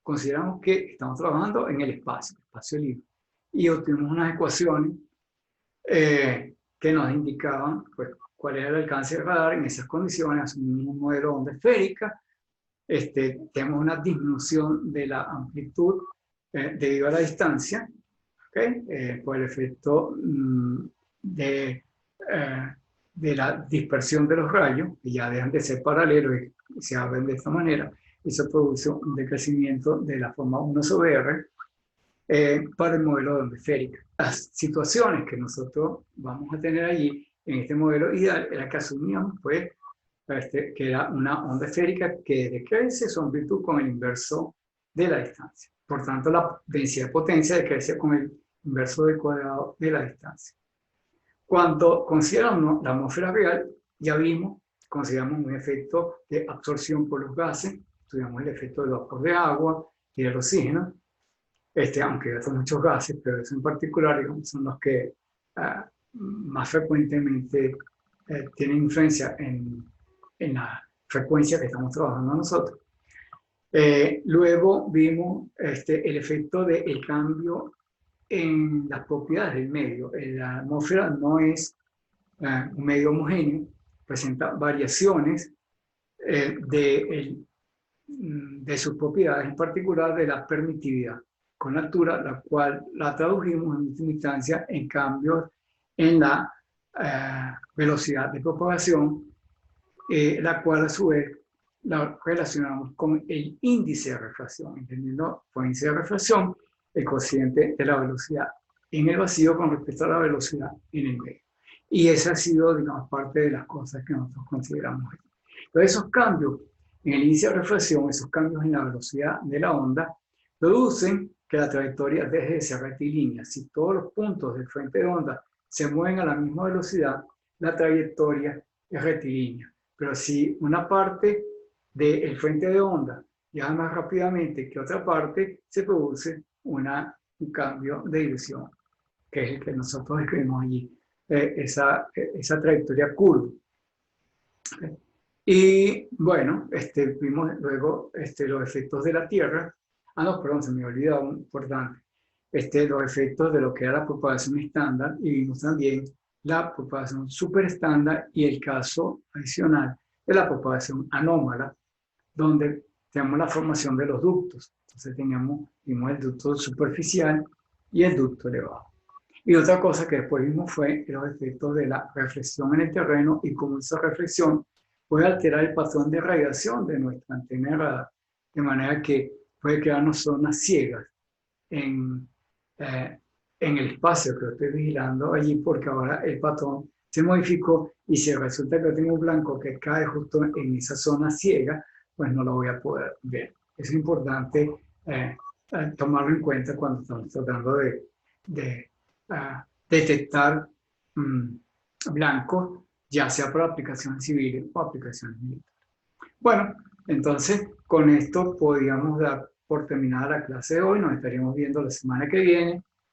Consideramos que estamos trabajando en el espacio libre, y obtuvimos unas ecuaciones que nos indicaban pues, cuál era el alcance del radar en esas condiciones. Asumimos un modelo de onda esférica, tenemos una disminución de la amplitud debido a la distancia, ¿okay? Por el efecto de la dispersión de los rayos, que ya dejan de ser paralelos y se abren de esta manera. Eso produce un decrecimiento de la forma 1 sobre R para el modelo de onda esférica. Las situaciones que nosotros vamos a tener allí en este modelo ideal era que asumíamos pues, que era una onda esférica que decrece su amplitud con el inverso de la distancia. Por tanto, la densidad de potencia decrece con el inverso del cuadrado de la distancia. Cuando consideramos la atmósfera real, ya vimos, consideramos un efecto de absorción por los gases, estudiamos el efecto del vapor de agua y del oxígeno, aunque hay otros muchos gases, pero eso en particular digamos, son los que más frecuentemente tienen influencia en la frecuencia que estamos trabajando nosotros. Luego vimos el efecto del cambio en las propiedades del medio. La atmósfera no es un medio homogéneo, presenta variaciones de sus propiedades, en particular de la permitividad con la altura, la cual la tradujimos en última instancia en cambios en la velocidad de propagación, la cual a su vez la relacionamos con el índice de refracción, entendiendo por índice de refracción el cociente de la velocidad en el vacío con respecto a la velocidad en el medio. Y esa ha sido, digamos, parte de las cosas que nosotros consideramos. Entonces, esos cambios en el índice de refracción, esos cambios en la velocidad de la onda, producen que la trayectoria deje de ser rectilínea. Si todos los puntos del frente de onda se mueven a la misma velocidad, la trayectoria es rectilínea. Pero si una parte del frente de onda viaja más rápidamente que otra parte, se produce un cambio de dirección, que es el que nosotros escribimos allí, esa trayectoria curva. Y bueno, vimos luego los efectos de la Tierra. Ah, no, perdón, se me olvidó un importante. Los efectos de lo que era la propagación estándar y vimos también la propagación superestándar y el caso adicional de la propagación anómala, donde tenemos la formación de los ductos. Entonces vimos el ducto superficial y el ducto elevado. Y otra cosa que después vimos fue los efectos de la reflexión en el terreno y cómo esa reflexión puede alterar el patrón de radiación de nuestra antena de radar, de manera que puede crearnos zonas ciegas en, en el espacio que yo estoy vigilando allí, porque ahora el patrón se modificó y si resulta que tengo un blanco que cae justo en esa zona ciega, pues no lo voy a poder ver. Es importante tomarlo en cuenta cuando estamos tratando de detectar blancos, ya sea por aplicaciones civiles o aplicaciones militares. Bueno, entonces con esto podríamos dar por terminada la clase de hoy. Nos estaríamos viendo la semana que viene